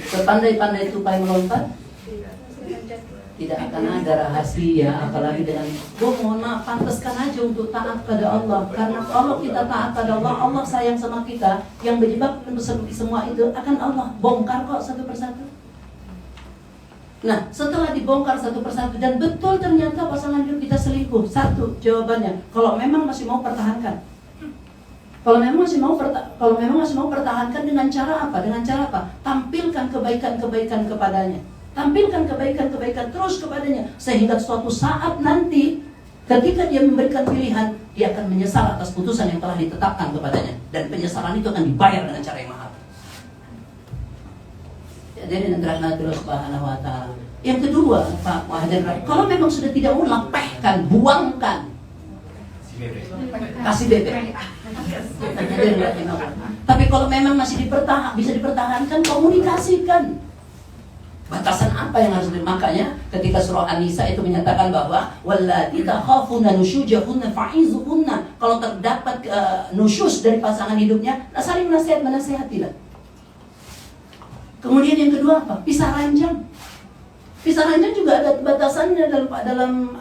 Sepandai-pandai tupai melompat, tidak akan ada rahasia, apalagi dengan mohon maaf, pantaskan aja untuk taat pada Allah. Karena kalau kita taat pada Allah, Allah sayang sama kita. Yang menyebabkan semua itu akan Allah bongkar kok satu persatu. Nah, setelah dibongkar satu persatu dan betul ternyata pasangan hidup kita selingkuh, satu jawabannya, kalau memang masih mau pertahankan. Kalau memang masih mau pertahankan dengan cara apa? Dengan cara apa? Tampilkan kebaikan-kebaikan kepadanya. Tampilkan kebaikan-kebaikan terus kepadanya, sehingga suatu saat nanti ketika dia memberikan pilihan, dia akan menyesal atas putusan yang telah ditetapkan kepadanya, dan penyesalan itu akan dibayar dengan cara yang mahal. Jadi nanti Allah Subhanahu wa taala. Yang kedua, Pak Muhadir, kalau memang sudah tidak mau, lepehkan, buangkan. Kasih bebek. Tapi kalau memang masih bisa dipertahankan, komunikasikan. Batasan apa yang harus makanya ketika surah An-Nisa itu menyatakan bahwa wallati takhafuna nusyuzahunna fa'izuhunna. Kalau terdapat nusyuz dari pasangan hidupnya, saling menasihatilah. Kemudian yang kedua apa? Pisah ranjang. Pisah ranjang juga ada batasannya dalam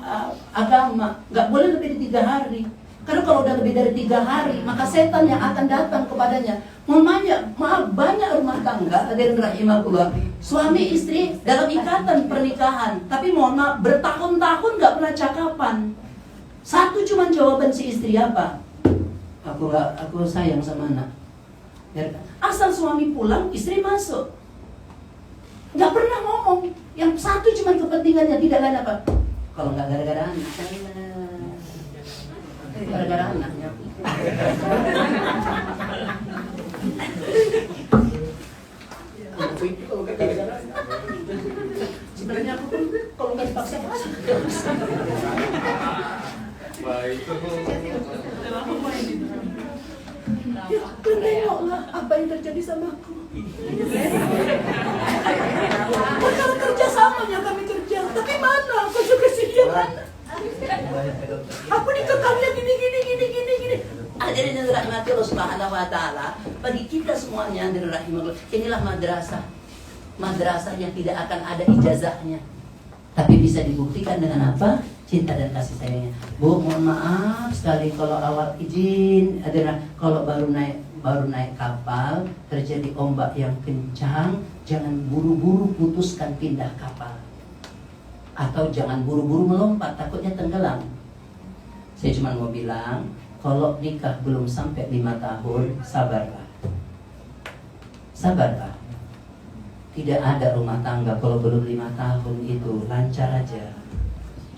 agama. Nggak boleh lebih dari 3 hari. Karena kalau udah lebih dari 3 hari, maka setan yang akan datang kepadanya. Maaf, banyak rumah tangga, hadirin rahimahullah, suami istri dalam ikatan pernikahan, tapi mohon maaf, bertahun-tahun nggak pernah cakapan. Satu cuma jawaban si istri apa? Aku sayang sama anak. Asal suami pulang, istri masuk. Nggak pernah ngomong. Yang satu cuma kepentingannya, tidak lain apa? Kalau nggak gara-gara anak, gara-gara anaknya. Sebenarnya aku pun kalau nggak dipaksa paksa. Baik. Ya, tengoklah apa yang terjadi sama aku. Perkara kerja samanya kami kerja, tapi mana aku juga sediakan. Aku dikekalnya gini. Hadirin yang dirahmati Allah Subhanahu wa taala, bagi kita semuanya yang dirahmati Allah, inilah madrasah yang tidak akan ada ijazahnya. Tapi bisa dibuktikan dengan apa? Cinta dan kasih sayangnya. Bu, mohon maaf sekali kalau awal izin, kalau baru naik kapal terjadi ombak yang kencang, jangan buru-buru putuskan pindah kapal. Atau jangan buru-buru melompat, takutnya tenggelam. Saya cuma mau bilang, kalau nikah belum sampai 5 tahun, sabarlah. Sabarlah. Tidak ada rumah tangga kalau belum 5 tahun itu lancar aja.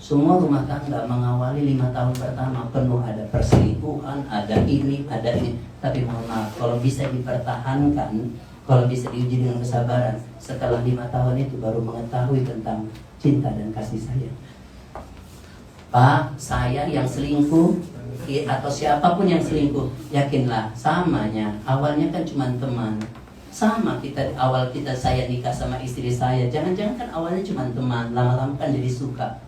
Semua rumah tangga mengawali 5 tahun pertama penuh ada perselingkuhan, ada ini. Tapi mohon maaf, kalau bisa dipertahankan, kalau bisa diuji dengan kesabaran, setelah 5 tahun itu baru mengetahui tentang cinta dan kasih sayang. Pak, saya yang selingkuh atau siapapun yang selingkuh, yakinlah samanya. Awalnya kan cuma teman. Sama awal saya nikah sama istri saya, jangan-jangan kan awalnya cuma teman, lama-lama kan jadi suka.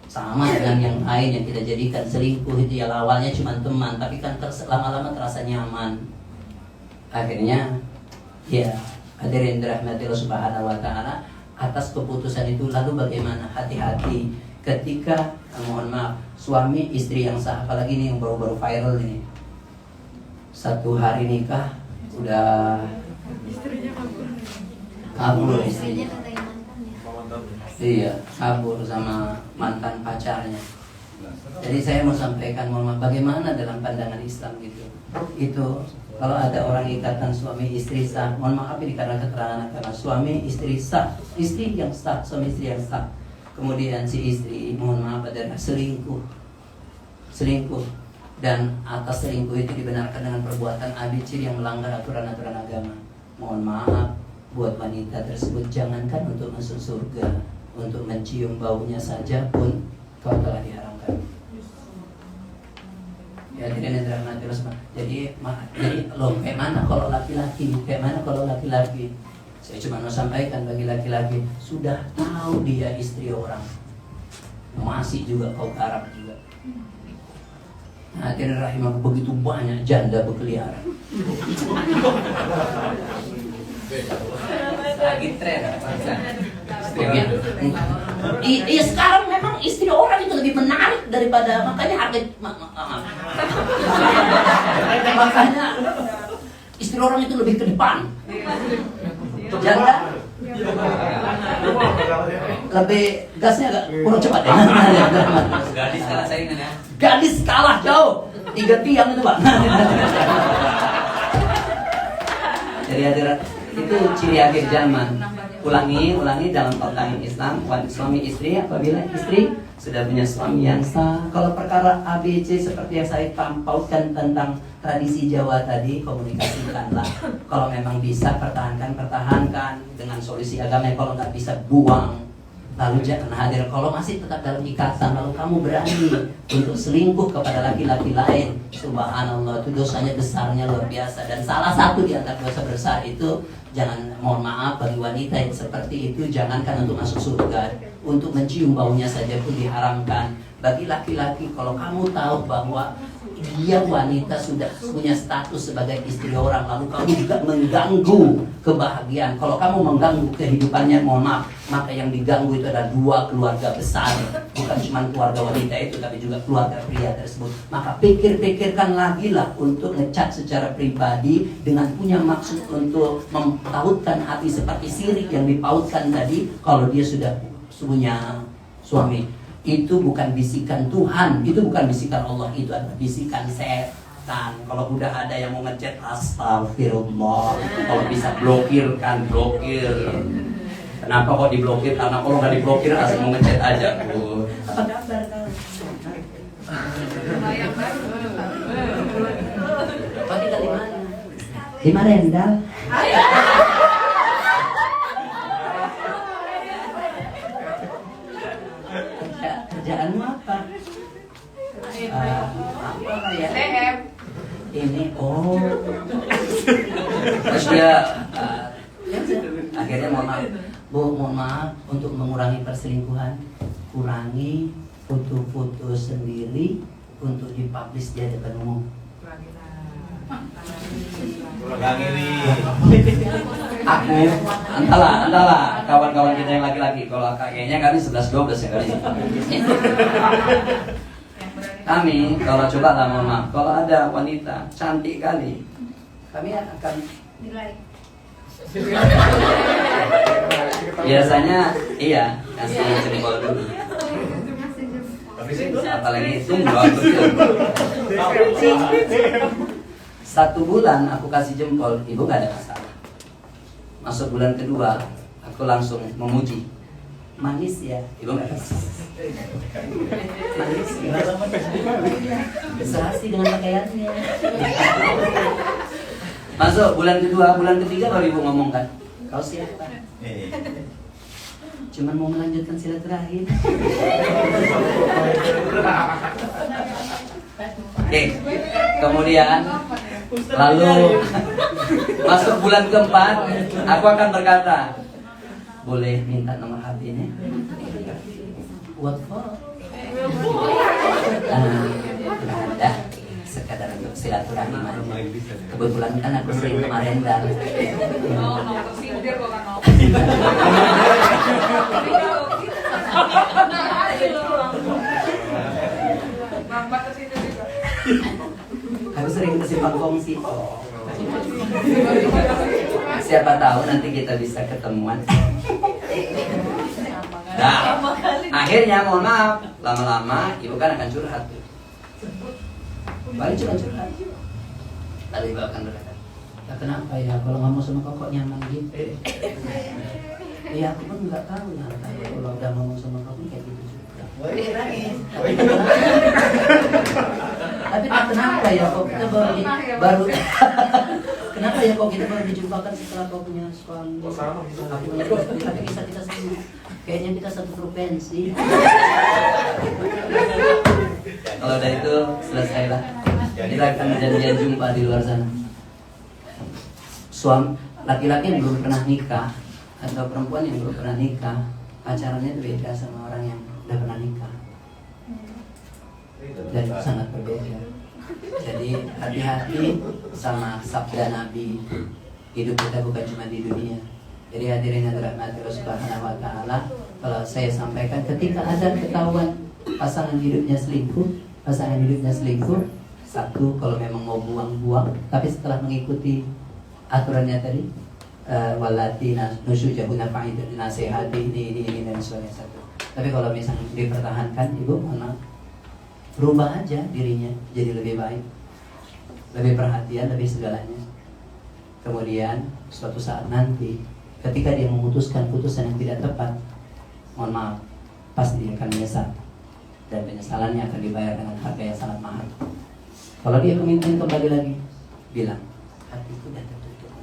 Sama dengan yang lain yang kita jadikan selingkuh itu, ya awalnya cuma teman, tapi kan lama-lama terasa nyaman. Akhirnya ya, hadirin dirahmati Allah Subhanahu wa taala, atas keputusan itu lalu bagaimana? Hati-hati ketika mohon maaf, suami istri yang sah, apalagi ini yang baru-baru viral ini. 1 hari nikah udah kabur istrinya. Iya, kabur sama mantan pacarnya. Jadi saya mau sampaikan, mohon maaf, bagaimana dalam pandangan Islam gitu. Itu kalau ada orang ikatan suami istri sah, mohon maaf ini karena keterangan karena suami istri sah, istri yang sah, suami istri yang sah. Kemudian si istri mohon maaf adalah selingkuh. Dan atas selingkuh itu dibenarkan dengan perbuatan abicir yang melanggar aturan-aturan agama. Mohon maaf buat wanita tersebut, jangankan untuk masuk surga, untuk mencium baunya saja pun kau telah diharamkan. Ya, tidak dirahmati Allah. Jadi loh, kayak mana kalau laki-laki? Saya cuma mau sampaikan bagi laki-laki, sudah tahu dia istri orang, masih juga kau garap juga. Hadirin rahimah, begitu banyak janda berkeliaran. Lagi tren iya, sekarang memang istri orang itu lebih menarik daripada, makanya harga makanya istri orang itu lebih ke depan. Janda lebih gasnya agak kurang cepat ya. Gadis kalah saingan ya. Gadis kalah jauh, 3 tiang itu Pak. Jadi itu ciri akhir zaman. Ulangi dalam pandangan Islam, suami istri apabila istri sudah punya suami yang sah. Kalau perkara ABC seperti yang saya tampaukan tentang tradisi Jawa tadi, komunikasikanlah. Kalau memang bisa pertahankan dengan solusi agama. Kalau nggak bisa buang. Lalu jangan hadir. Kalau masih tetap dalam ikatan, lalu kamu berani untuk selingkuh kepada laki-laki lain, subhanallah, itu dosanya besarnya luar biasa. Dan salah satu di antara dosa besar itu, jangan, mohon maaf bagi wanita yang seperti itu, jangankan untuk masuk surga, untuk mencium baunya saja pun diharamkan. Bagi laki-laki, kalau kamu tahu bahwa dia wanita sudah punya status sebagai istri orang, lalu kamu juga mengganggu kebahagiaan. Kalau kamu mengganggu kehidupannya, mohon maaf, maka yang diganggu itu adalah 2 keluarga besar, bukan cuma keluarga wanita itu, tapi juga keluarga pria tersebut. Maka pikirkan lagi lah untuk ngecat secara pribadi dengan punya maksud untuk mentautkan hati seperti sirik yang dipautkan tadi. Kalau dia sudah punya suami, itu bukan bisikan Tuhan, itu bukan bisikan Allah, itu adalah bisikan setan. Kalau udah ada yang mau ngechat, astagfirullah. Kalau bisa blokir. Kenapa kok diblokir? Karena kalau nggak diblokir asal mau ngechat aja. Apa kabar kau? Kau tinggal di mana? Di Marendal. Kerjaanmu apa? Apa ya? Ini terus dia akhirnya mohon maaf Bu, mohon maaf untuk mengurangi perselingkuhan, kurangi foto-foto sendiri untuk dipublish di hadapan umum. Aku antara kawan-kawan kita yang laki-laki, kalau kayaknya kami 11-12 ya kali. Kami kalau coba lah mohon maaf, kalau ada wanita cantik kali, kami akan biasanya iya kasih jempol dulu. Apalagi tunggu satu bulan aku kasih jempol, ibu gak ada masalah. Masuk bulan kedua, aku langsung memuji. Manis ya, ibu gak ada masalah. Manis ya. Serasi dengan pakaiannya. Masuk bulan kedua, bulan ketiga baru ibu ngomongkan, kau siapa? Cuman mau melanjutkan silaturahim. Oke, kemudian lalu masuk bulan keempat, aku akan berkata, boleh minta nomor HP-nya? What for? Nggak ada, sekadar untuk silaturahim aja. Kebetulan kan aku sering kemarin dan aku sering ke simpang kongsi. Siapa tahu nanti kita bisa ketemuan. Nah, akhirnya mohon maaf, lama-lama ibu kan akan curhat. Paling cuma curhat. Lalu ibu akan berkata, ya kenapa ya kalau ngomong sama kok nyaman gitu? Iya aku pun nggak tahu ya, kalau udah ngomong sama kau kayak gitu juga. Tapi kenapa ya kok kita baru kenapa ya kok kita baru dijumpakan setelah kau punya suami? Aku punya istri, tapi kisah kita sama. Kayaknya kita satu frekuensi. Kalau udah itu selesailah. Kita akan janjian jumpa di luar sana. Suami laki-laki yang belum pernah nikah atau perempuan yang belum pernah nikah, pacarannya itu beda sama orang yang udah pernah nikah. Dan itu sangat berbeda. Jadi hati-hati sama sabda Nabi, hidup kita bukan cuma di dunia. Jadi hadirin yang dirahmati Allah Subhanahu wa taala, kalau saya sampaikan ketika ada ketahuan pasangan hidupnya selingkuh, satu kalau memang mau buang-buang, tapi setelah mengikuti aturannya tadi, walati nusyujahuna fa'idu nasihati ini dan sebagainya satu. Tapi kalau misalnya dipertahankan, ibu mohon maaf, berubah aja dirinya jadi lebih baik, lebih perhatian, lebih segalanya. Kemudian suatu saat nanti ketika dia memutuskan putusan yang tidak tepat, mohon maaf, pasti dia akan menyesal dan penyesalannya akan dibayar dengan harga yang sangat mahal. Kalau dia ingin kembali lagi, bilang hatiku sudah tertutup.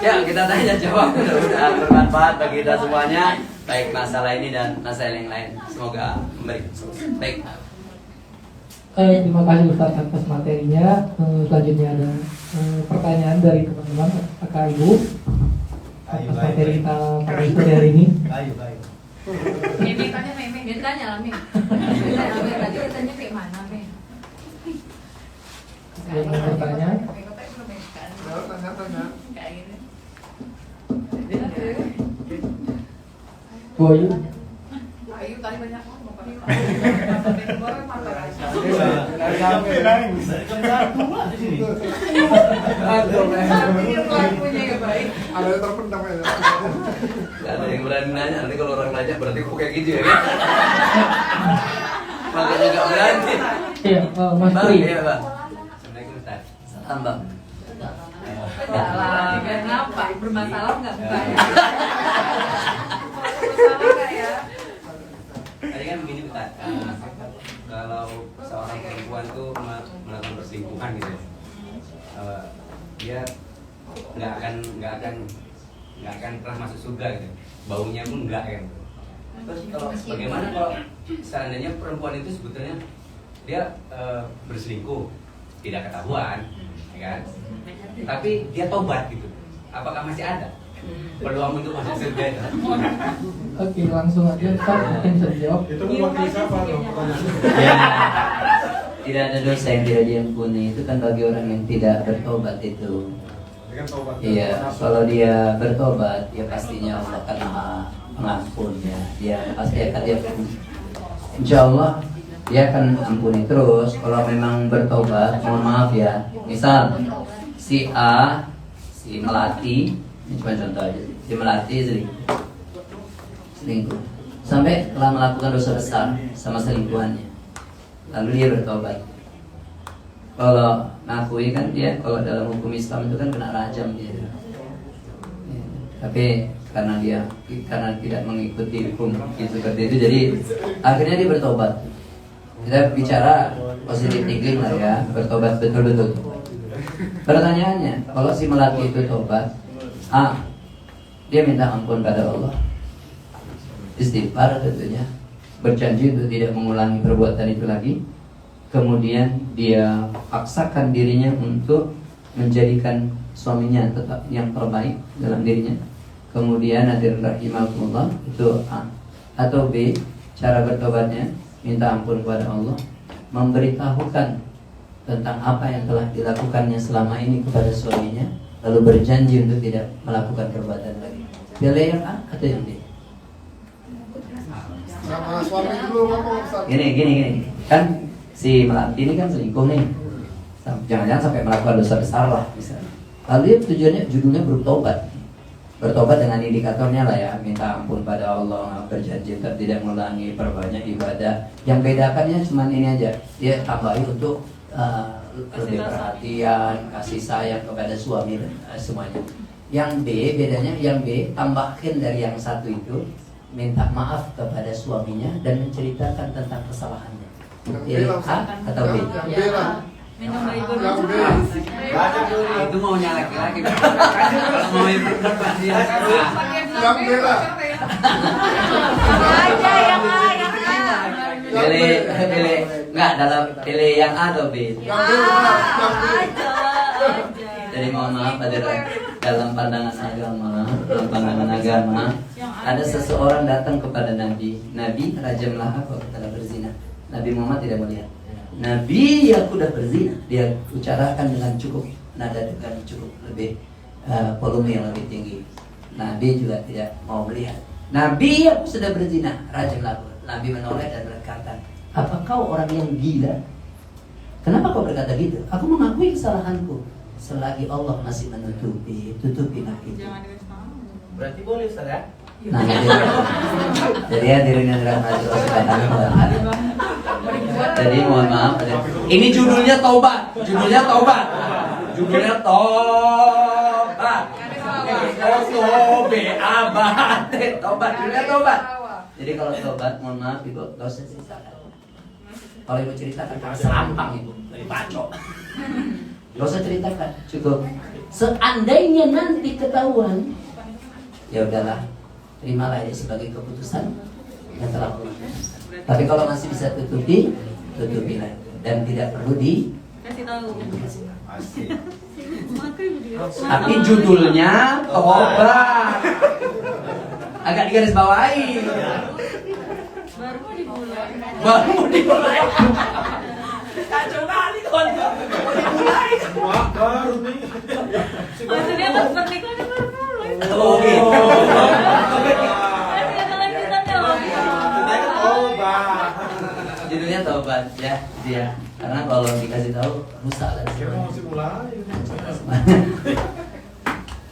Ya kita tanya jawab, mudah-mudahan bermanfaat bagi kita semuanya, baik masalah ini dan masalah yang lain. Semoga memberi solusi. Baik. Terima kasih Ustaz atas materinya. Selanjutnya ada pertanyaan dari teman-teman kakak ibu atas materi kita pada sore hari ini. Mimi tanya lah Mimi. Tadi tanya kayak mana Mimi? Yang mau bertanya? Bu Ayu. Ayu tadi banyak ngomong. Punya baik. Ada yang terpendam ya. Gak ada yang berani nanya, nanti kalau orang nanya berarti kok kayak gitu ya. Makanya gak berani. Iya, Mas Bang, Tri. iya bang. Assalamualaikum Ustaz. Salam bang. Salah, kenapa? Bermasalah nggak Mbak? Bermasalah nggak ya? Tadi kan begini Ustaz, kalau seorang perempuan tuh melakukan perselingkuhan gitu ya, dia nggak akan pernah masuk surga gitu, baunya pun nggak kan. Terus kalau bagaimana kalau seandainya perempuan itu sebetulnya dia berselingkuh tidak ketahuan, ya kan? Tapi dia tobat gitu, apakah masih ada peluang untuk masuk surga itu? Oke, langsung aja Ustaz mungkin bisa dijawab. Itu mewakili siapa dong pertanyaan? Ya, tidak ada dosa yang tidak diampuni. Itu kan bagi orang yang tidak bertobat itu. Ini kan taubat. Iya, kalau dia bertobat, ya pastinya Allah akan mengampunnya. Dia pasti akan diampuni. Insya Allah dia akan ampuni terus. Kalau memang bertobat, mohon maaf ya. Misal si A, si Melati, ini cuma contoh aja. Si Melati selingkuh, sampai telah melakukan dosa besar sama selingkuhannya. Lalu dia bertobat. Kalau ngakui kan dia, kalau dalam hukum Islam itu kan kena rajam dia. Ya. Tapi karena tidak mengikuti hukum itu seperti itu, jadi akhirnya dia bertobat. Kita bicara positive thinking lah ya, bertobat betul-betul. Pertanyaannya, kalau si Melati itu tobat, dia minta ampun pada Allah, istighfar tentunya, berjanji untuk tidak mengulangi perbuatan itu lagi. Kemudian dia paksakan dirinya untuk menjadikan suaminya tetap yang terbaik dalam dirinya. Kemudian hadir rahimahullah, itu A. Atau B, cara bertobatnya minta ampun kepada Allah, memberitahukan tentang apa yang telah dilakukannya selama ini kepada suaminya, lalu berjanji untuk tidak melakukan perbuatan lagi. Pilih yang A atau yang B? Sama suami dulu ngomong Ustaz. Gini. Kan si Melati ini kan selingkuh nih. Jangan-jangan sampai melakukan dosa besar lah misalnya. Lalu dia tujuannya, judulnya bertobat. Bertobat dengan indikatornya lah ya, minta ampun pada Allah, berjanji untuk tidak mengulangi, perbanyak ibadah. Yang bedakannya cuma ini aja, dia tambahi untuk lebih perhatian, kasih sayang kepada suami dan semuanya. Yang B bedanya, yang B tambahkan dari yang satu itu, minta maaf kepada suaminya dan menceritakan tentang kesalahannya. Pilih A atau B? Yang B lah. Minum dari Yang B. Itu maunya laki-laki. Kalau mau yang perempuan dia Yang B lah. aja yang A, yang A. Pilih enggak dalam pilih yang A atau B? Yang B benar. Yang B. Jadi mohon maaf dalam pandangan agama, ada seseorang datang kepada Nabi, rajamlah aku telah berzina. Nabi Muhammad tidak melihat. Nabi aku udah berzina, dia ucarakan dengan cukup nada dengan cukup lebih volume yang lebih tinggi. Nabi juga tidak mau melihat. Nabi aku sudah berzina, rajamlah aku. Nabi menoleh dan berkata, apa kau orang yang gila? Kenapa kau berkata gitu? Aku mengakui kesalahanku. Selagi Allah masih tutupi itu. Berarti boleh Ustaz ya? Nah, jadi hadirin yang dirahmati Allah. Jadi mohon maaf, ini judulnya taubat. Judulnya tobat. Tobat. Judulnya tobat. Jadi kalau tobat, mohon maaf ibu, gak usah ceritakan. Kalau ibu ceritakan, serampang ibu, dari bacok. Gak usah ceritakan, cukup. Seandainya nanti ketahuan, ya udahlah, terimalah ini sebagai keputusan yang telah berlaku. Tapi kalau masih bisa tutupilah dan tidak perlu Kasih tahu. Tapi judulnya tobat. Agak digaris bawahi. Baru mau dimulai. Kacau kali konten. Baru nih. Maksudnya pas pernikahan baru mulai. Oh gitu. Masih ada lanjutannya loh. Judulnya tobat ya dia. Karena kalau dikasih tahu rusak lah. Kira mau masih mulai.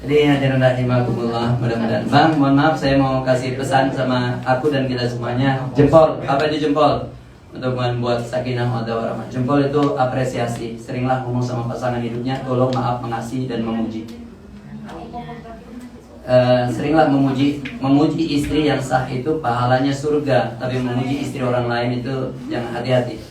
Jadi Jadi hadirin rahimakumullah, mudah-mudahan. Bang, mohon maaf saya mau kasih pesan sama aku dan kita semuanya. Jempol, apa itu jempol? Untuk membuat sakinah mawaddah warahmah. Jempol itu apresiasi. Seringlah ngomong sama pasangan hidupnya, tolong, maaf, mengasihi dan memuji. Seringlah memuji istri yang sah itu pahalanya surga, tapi memuji istri orang lain itu jangan, hati-hati.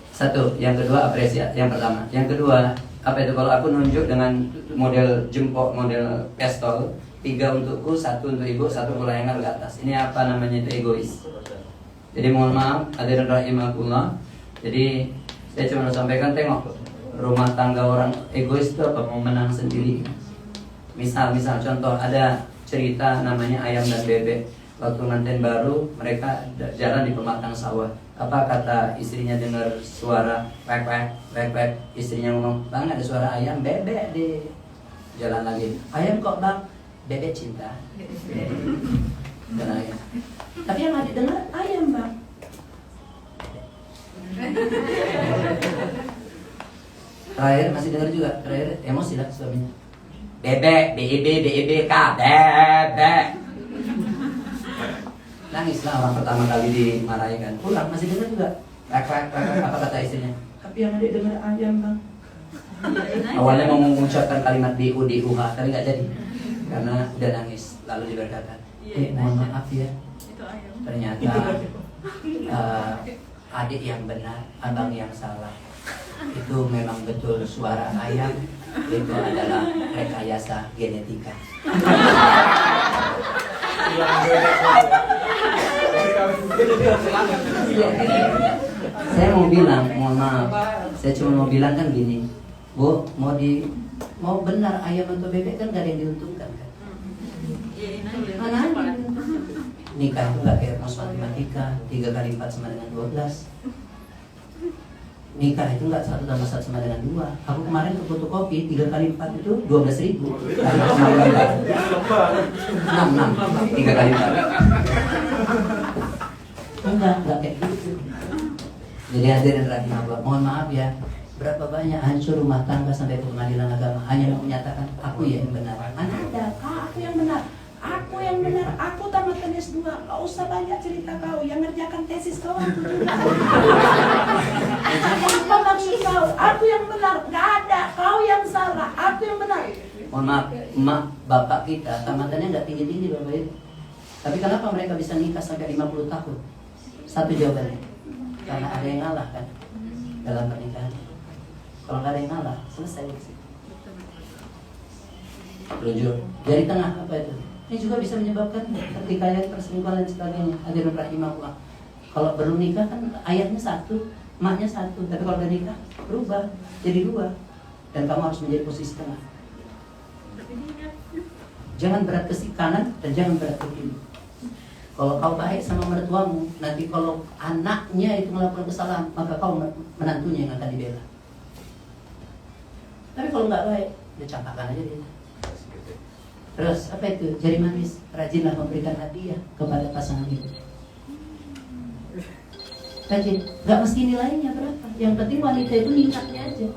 Satu, yang kedua apresiasi. Yang pertama, yang kedua apa itu, kalau aku nunjuk dengan model jempol, model pistol, 3 untukku, 1 untuk ibu, 1 kelayangkan ke atas. Ini apa namanya, itu egois. Jadi mohon maaf, hadirin rahimakumullah. Jadi saya cuma sampaikan, tengok rumah tangga orang egois itu apa, mau menang sendiri. Misal contoh, ada cerita namanya ayam dan bebek. Waktu manten baru, mereka jalan di pematang sawah. Apa kata istrinya dengar suara wek wek, istrinya ngomong, bang ada suara ayam bebek di jalan lagi. Ayam kok bang? Bebek cinta. Dan ayam. Tapi yang ada dengar ayam bang. Terakhir masih dengar juga, terakhir emosi lah suaminya. Bebek, BEB, bebek. Nangislah orang pertama kali dimarahi kan. Pulang masih dengar juga. Apa kata istrinya? Tapi yang ada dengar ayam bang. Awalnya mau mengucapkan kalimat DUH, tapi nggak jadi karena udah nangis. Lalu dia berkata, mohon maaf ya. Ternyata adik yang benar, abang yang salah. Itu memang betul suara ayam. Itu adalah rekayasa genetika. Saya mau bilang, mohon maaf, saya cuma mau bilang kan gini, Bu, mau benar ayam atau bebek kan gak ada yang diuntungkan kan? Mana ada? Nikah itu gak kayak rumus matematika, 3 kali 4 sama dengan 12. Nikah itu nggak 1 tambah 1 sama dengan 2. Aku kemarin ke fotokopi 3 kali 4 itu 12.000. 6 3 kali 4. Enggak kayak gitu. Jadi hadirin rahimahullah, mohon maaf ya. Berapa banyak hancur rumah tangga sampai pengadilan agama hanya mau menyatakan aku yang benar. Anda, aku yang benar. Aku yang benar, aku tamat S2. Gak usah banyak cerita kau, yang ngerjakan tesis kau aku juga. Apa maksud kau? Aku yang benar, gak ada. Kau yang salah, aku yang benar. Mohon maaf, emak bapak kita tamatannya gak tinggi-tinggi Bapak Ibu. Tapi kenapa mereka bisa nikah sampai 50 tahun? Satu jawabannya, karena ada yang ngalah kan dalam pernikahan. Kalau gak ada yang ngalah, selesai. Jujur, dari tengah apa itu? Ini juga bisa menyebabkan pertikaian, perselingkuhan dan sebagainya. Hadirin rahimahullah. Kalau baru nikah kan ayahnya 1, emaknya 1. Tapi kalau udah nikah berubah jadi 2. Dan kamu harus menjadi posisi tengah. Jangan berat ke kanan dan jangan berat ke kiri. Kalau kau baik sama mertuamu, nanti kalau anaknya itu melakukan kesalahan, maka kau menantunya yang akan dibela. Tapi kalau nggak baik, udah campakan aja dia. Terus apa itu? Jari manis. Rajinlah memberikan hadiah kepada pasangan hidup. Rajin. Gak mesti nilainya berapa. Yang penting wanita itu ningkatnya aja.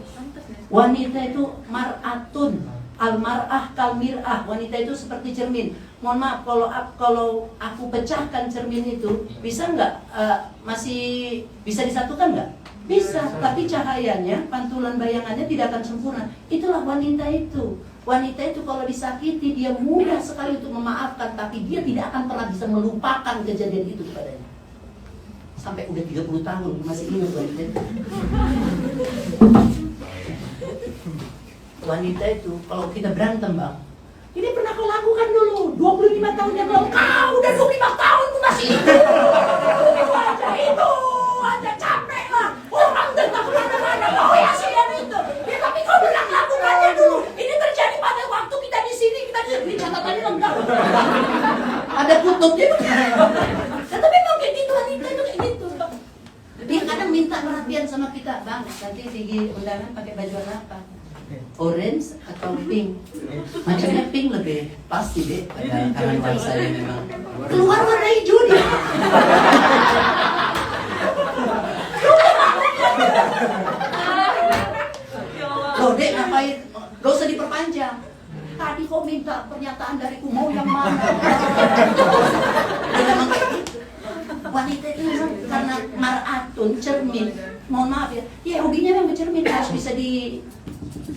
Wanita itu mar'atun. Al-mar'ah kal-mir'ah. Wanita itu seperti cermin. Mohon maaf, kalau aku pecahkan cermin itu, bisa nggak? Masih bisa disatukan nggak? Bisa. Tapi cahayanya, pantulan bayangannya tidak akan sempurna. Itulah wanita itu. Wanita itu kalau disakiti, dia mudah sekali untuk memaafkan, tapi dia tidak akan pernah bisa melupakan kejadian itu kepadanya. Sampai udah 30 tahun masih ingat wanita itu. Wanita itu kalau kita berantem bang, ini pernah kau lakukan dulu 25 tahun yang lalu. Kau udah 25 tahun ku masih itu aja capek lah. Orang udah gak kemana-mana, kau ya sih yang itu. Ya tapi kau bilang lakukannya dulu. Ini terjadi pada waktu kita di sini, kita di catatannya lengkap. Ada kutubnya. Tapi memang kayak gitu, wanita itu kayak gitu. Dia kadang minta perhatian sama kita, bang. Nanti tinggi undangan pakai baju warna apa? Orange atau pink? Macamnya pink lebih pasti deh. Karena kawan saya memang keluar warna hijau dia. Loh dek ngapain? Gak usah diperpanjang. tadi kau minta pernyataan dariku mau yang mana? Dia memang kayak gitu. Wanita itu memang karena mar'atun, cermin. Mohon maaf ya, ya hobinya yang bercermin harus bisa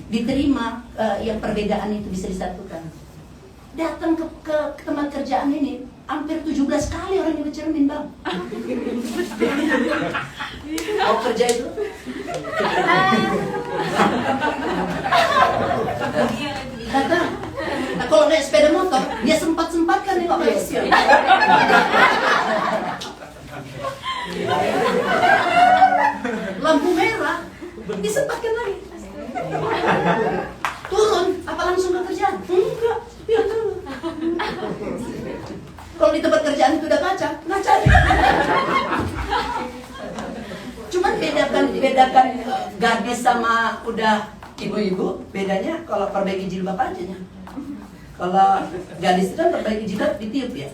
diterima, yang perbedaan itu bisa disatukan. Datang ke tempat kerjaan ini, hampir 17 kali orang yang bercermin, Bang. Mau kerja itu? Datang. Nah, kalau naik sepeda motor, dia sempat-sempatkan nih Pak Malaysia. Lampu merah, disempatkan lagi. Turun, apa langsung ke kerjaan? Enggak, biar dulu. Kalau di tempat kerjaan itu udah ngaca. Cuman bedakan gadis sama udah ibu-ibu, bedanya kalau perbaiki jilbab aja nya. Kalau gadis itu kan perbaiki jilbab ditiup ya.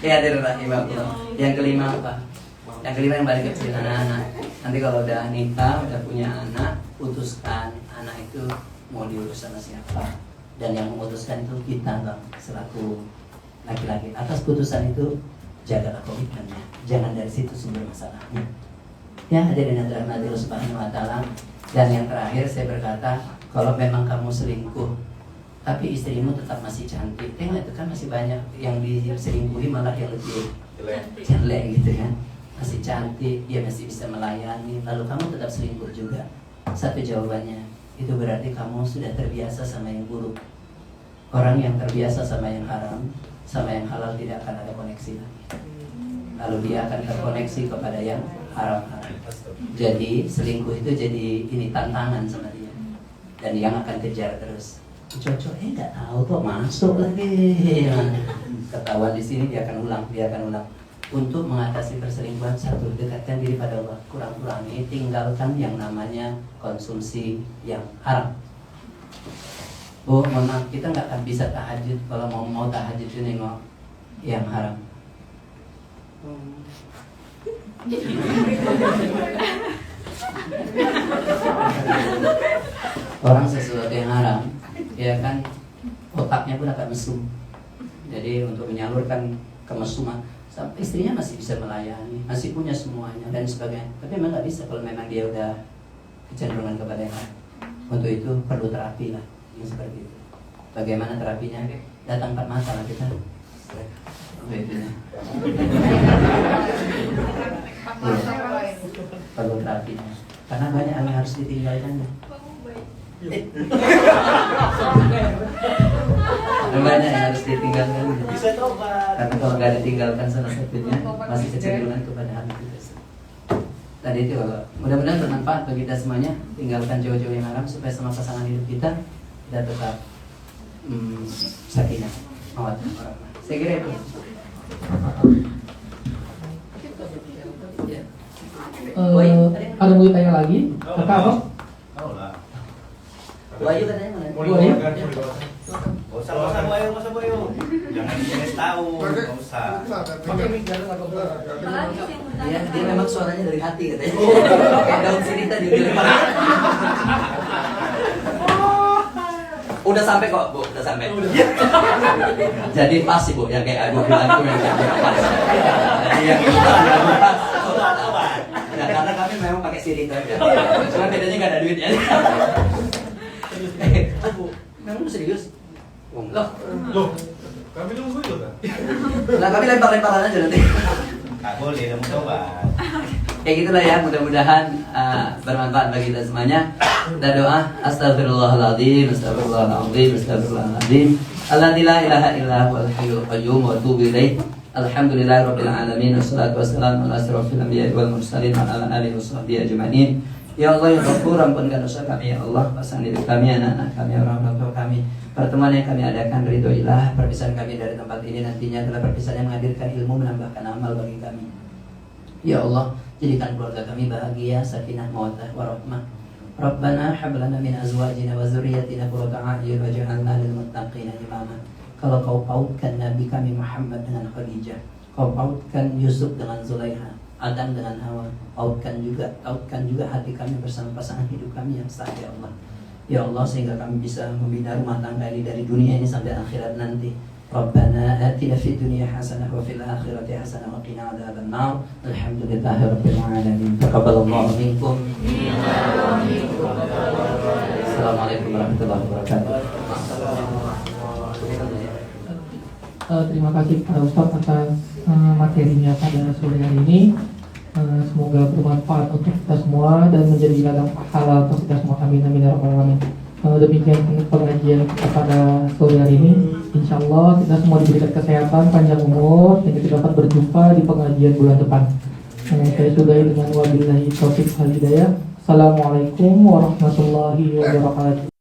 Ya, rahimahullah. Yang kelima apa? Yang kelima yang balik kecil, anak-anak. Nanti kalau udah nikah, udah punya anak, putuskan anak itu mau diurus sama siapa. Dan yang memutuskan itu kita, Bang, selaku laki-laki. Atas putusan itu jagalah komitmennya. Jangan dari situ sumber masalahnya. Ya, hadirin yang dirahmati Allah Subhanahu wa taala. Dan yang terakhir saya berkata, kalau memang kamu selingkuh tapi istrimu tetap masih cantik, tengok itu kan masih banyak yang diselingkuhi malah yang lebih jelek gitu kan. Masih cantik, dia masih bisa melayani, lalu kamu tetap selingkuh juga. Satu jawabannya, itu berarti kamu sudah terbiasa sama yang buruk. Orang yang terbiasa sama yang haram, sama yang halal tidak akan ada koneksi lagi. Lalu dia akan terkoneksi kepada yang haram-haram. Jadi selingkuh itu jadi ini tantangan sama dia. Dan yang akan kejar terus. Cocok, nggak tahu kok masuk lagi. Ketahuan di sini dia akan ulang. Untuk mengatasi perselingkuhan, satu, dekatkan diri pada Allah, kurang-kurangi, tinggalkan yang namanya konsumsi yang haram. Bu, mohon maaf, kita nggak akan bisa tahajud kalau mau tahajud itu nengok yang haram. Orang sesuatu yang haram, ya kan, otaknya pun akan mesum. Jadi untuk menyalurkan kemesuman, sampai istrinya masih bisa melayani, masih punya semuanya dan sebagainya. Tapi memang nggak bisa kalau memang dia udah kecenderungan kepada yang lain. Untuk itu perlu terapi lah, yang seperti itu. Bagaimana terapinya? Datang 4 mata lah kita. Perlu terapinya. Karena banyak yang harus ditinggalkannya. Banyak yang harus ditinggalkan. Bisa tobat. Karena kalau nggak ditinggalkan salah satunya masih kecenderungan kepada hal itu. Tadi itu kalau mudah-mudahan bermanfaat bagi kita semuanya. Tinggalkan jauh-jauh yang haram supaya sama pasangan hidup kita tetap sakinah, mawaddah warahmah. Saya kira itu. Ada mau ditanya lagi? Kata apa? Tahu lah. Wahyu katanya mana? Wahyu? Gak usah Boyo. Jangan dikasih tahu, gak usah. Dia memang suaranya dari hati katanya. Kayak daun sini tadi. Udah sampai kok, Bu, udah sampai. Jadi pas sih, Bu, yang kayak aku bilang itu yang pas. Jadi yang bilang pas. Ya, karena kami memang pakai siri itu aja. Cuma bedanya nggak ada duitnya. Bu, memang serius? Loh, kami nunggu itu kan? Nah, kami lempar-lemparan aja nanti. Gak boleh, udah mau coba. Kayak gitulah ya, mudah-mudahan bermanfaat bagi kita semuanya. Kita doa, astagfirullahaladzim, astagfirullahaladzim, astagfirullahaladzim. Alladzi la ilaha illa huwal hayyul qayyum wa atubu ilaih. Alhamdulillahirabbil alamin, wassalatu wassalamu ala asyrofil anbiya'i wal mursalin wa ala alihi washabbihi ajma'in. Ya Allah, ya Ghafur, ampunkan dosa kami ya Allah, pasangan hidup kami, anak-anak kami, orang tua kami. Pertemuan yang kami adakan ridhoilah, perpisahan kami dari tempat ini nantinya adalah perpisahan yang menghadirkan ilmu, menambahkan amal bagi kami. Ya Allah, jadikan keluarga kami bahagia, sakinah, mawaddah, warahmah. Rabbana hab lana min azwajina wa dzurriyyatina qurrata a'yun waj'alna lil muttaqina imama. Kalau kau pautkan Nabi kami Muhammad dengan Khadijah, kau pautkan Yusuf dengan Zulaikha, Adam dengan Hawa, tautkan juga hati kami bersama pasangan hidup kami yang sah ya Allah. Ya Allah, sehingga kami bisa membina rumah tangga ini dari dunia ini sampai akhirat nanti. Rabbana atina fid dunya hasanah wa fil akhirati hasanah wa qina adzaban nar. Alhamdulillahirabbil alamin. Taqabbalallahu minkum. Assalamualaikum warahmatullahi wabarakatuh. Terima kasih Pak Ustadz atas materinya pada sore hari ini. Semoga bermanfaat untuk kita semua dan menjadi ladang pahala untuk kita semua. Amin amin ya rabbal alamin. Demikian pengajian kita pada sore hari ini. Insya Allah kita semua diberikan kesehatan, panjang umur, dan kita dapat berjumpa di pengajian bulan depan. Saya sudahi dengan wabillahi taufiq wal hidayah. Assalamualaikum warahmatullahi wabarakatuh.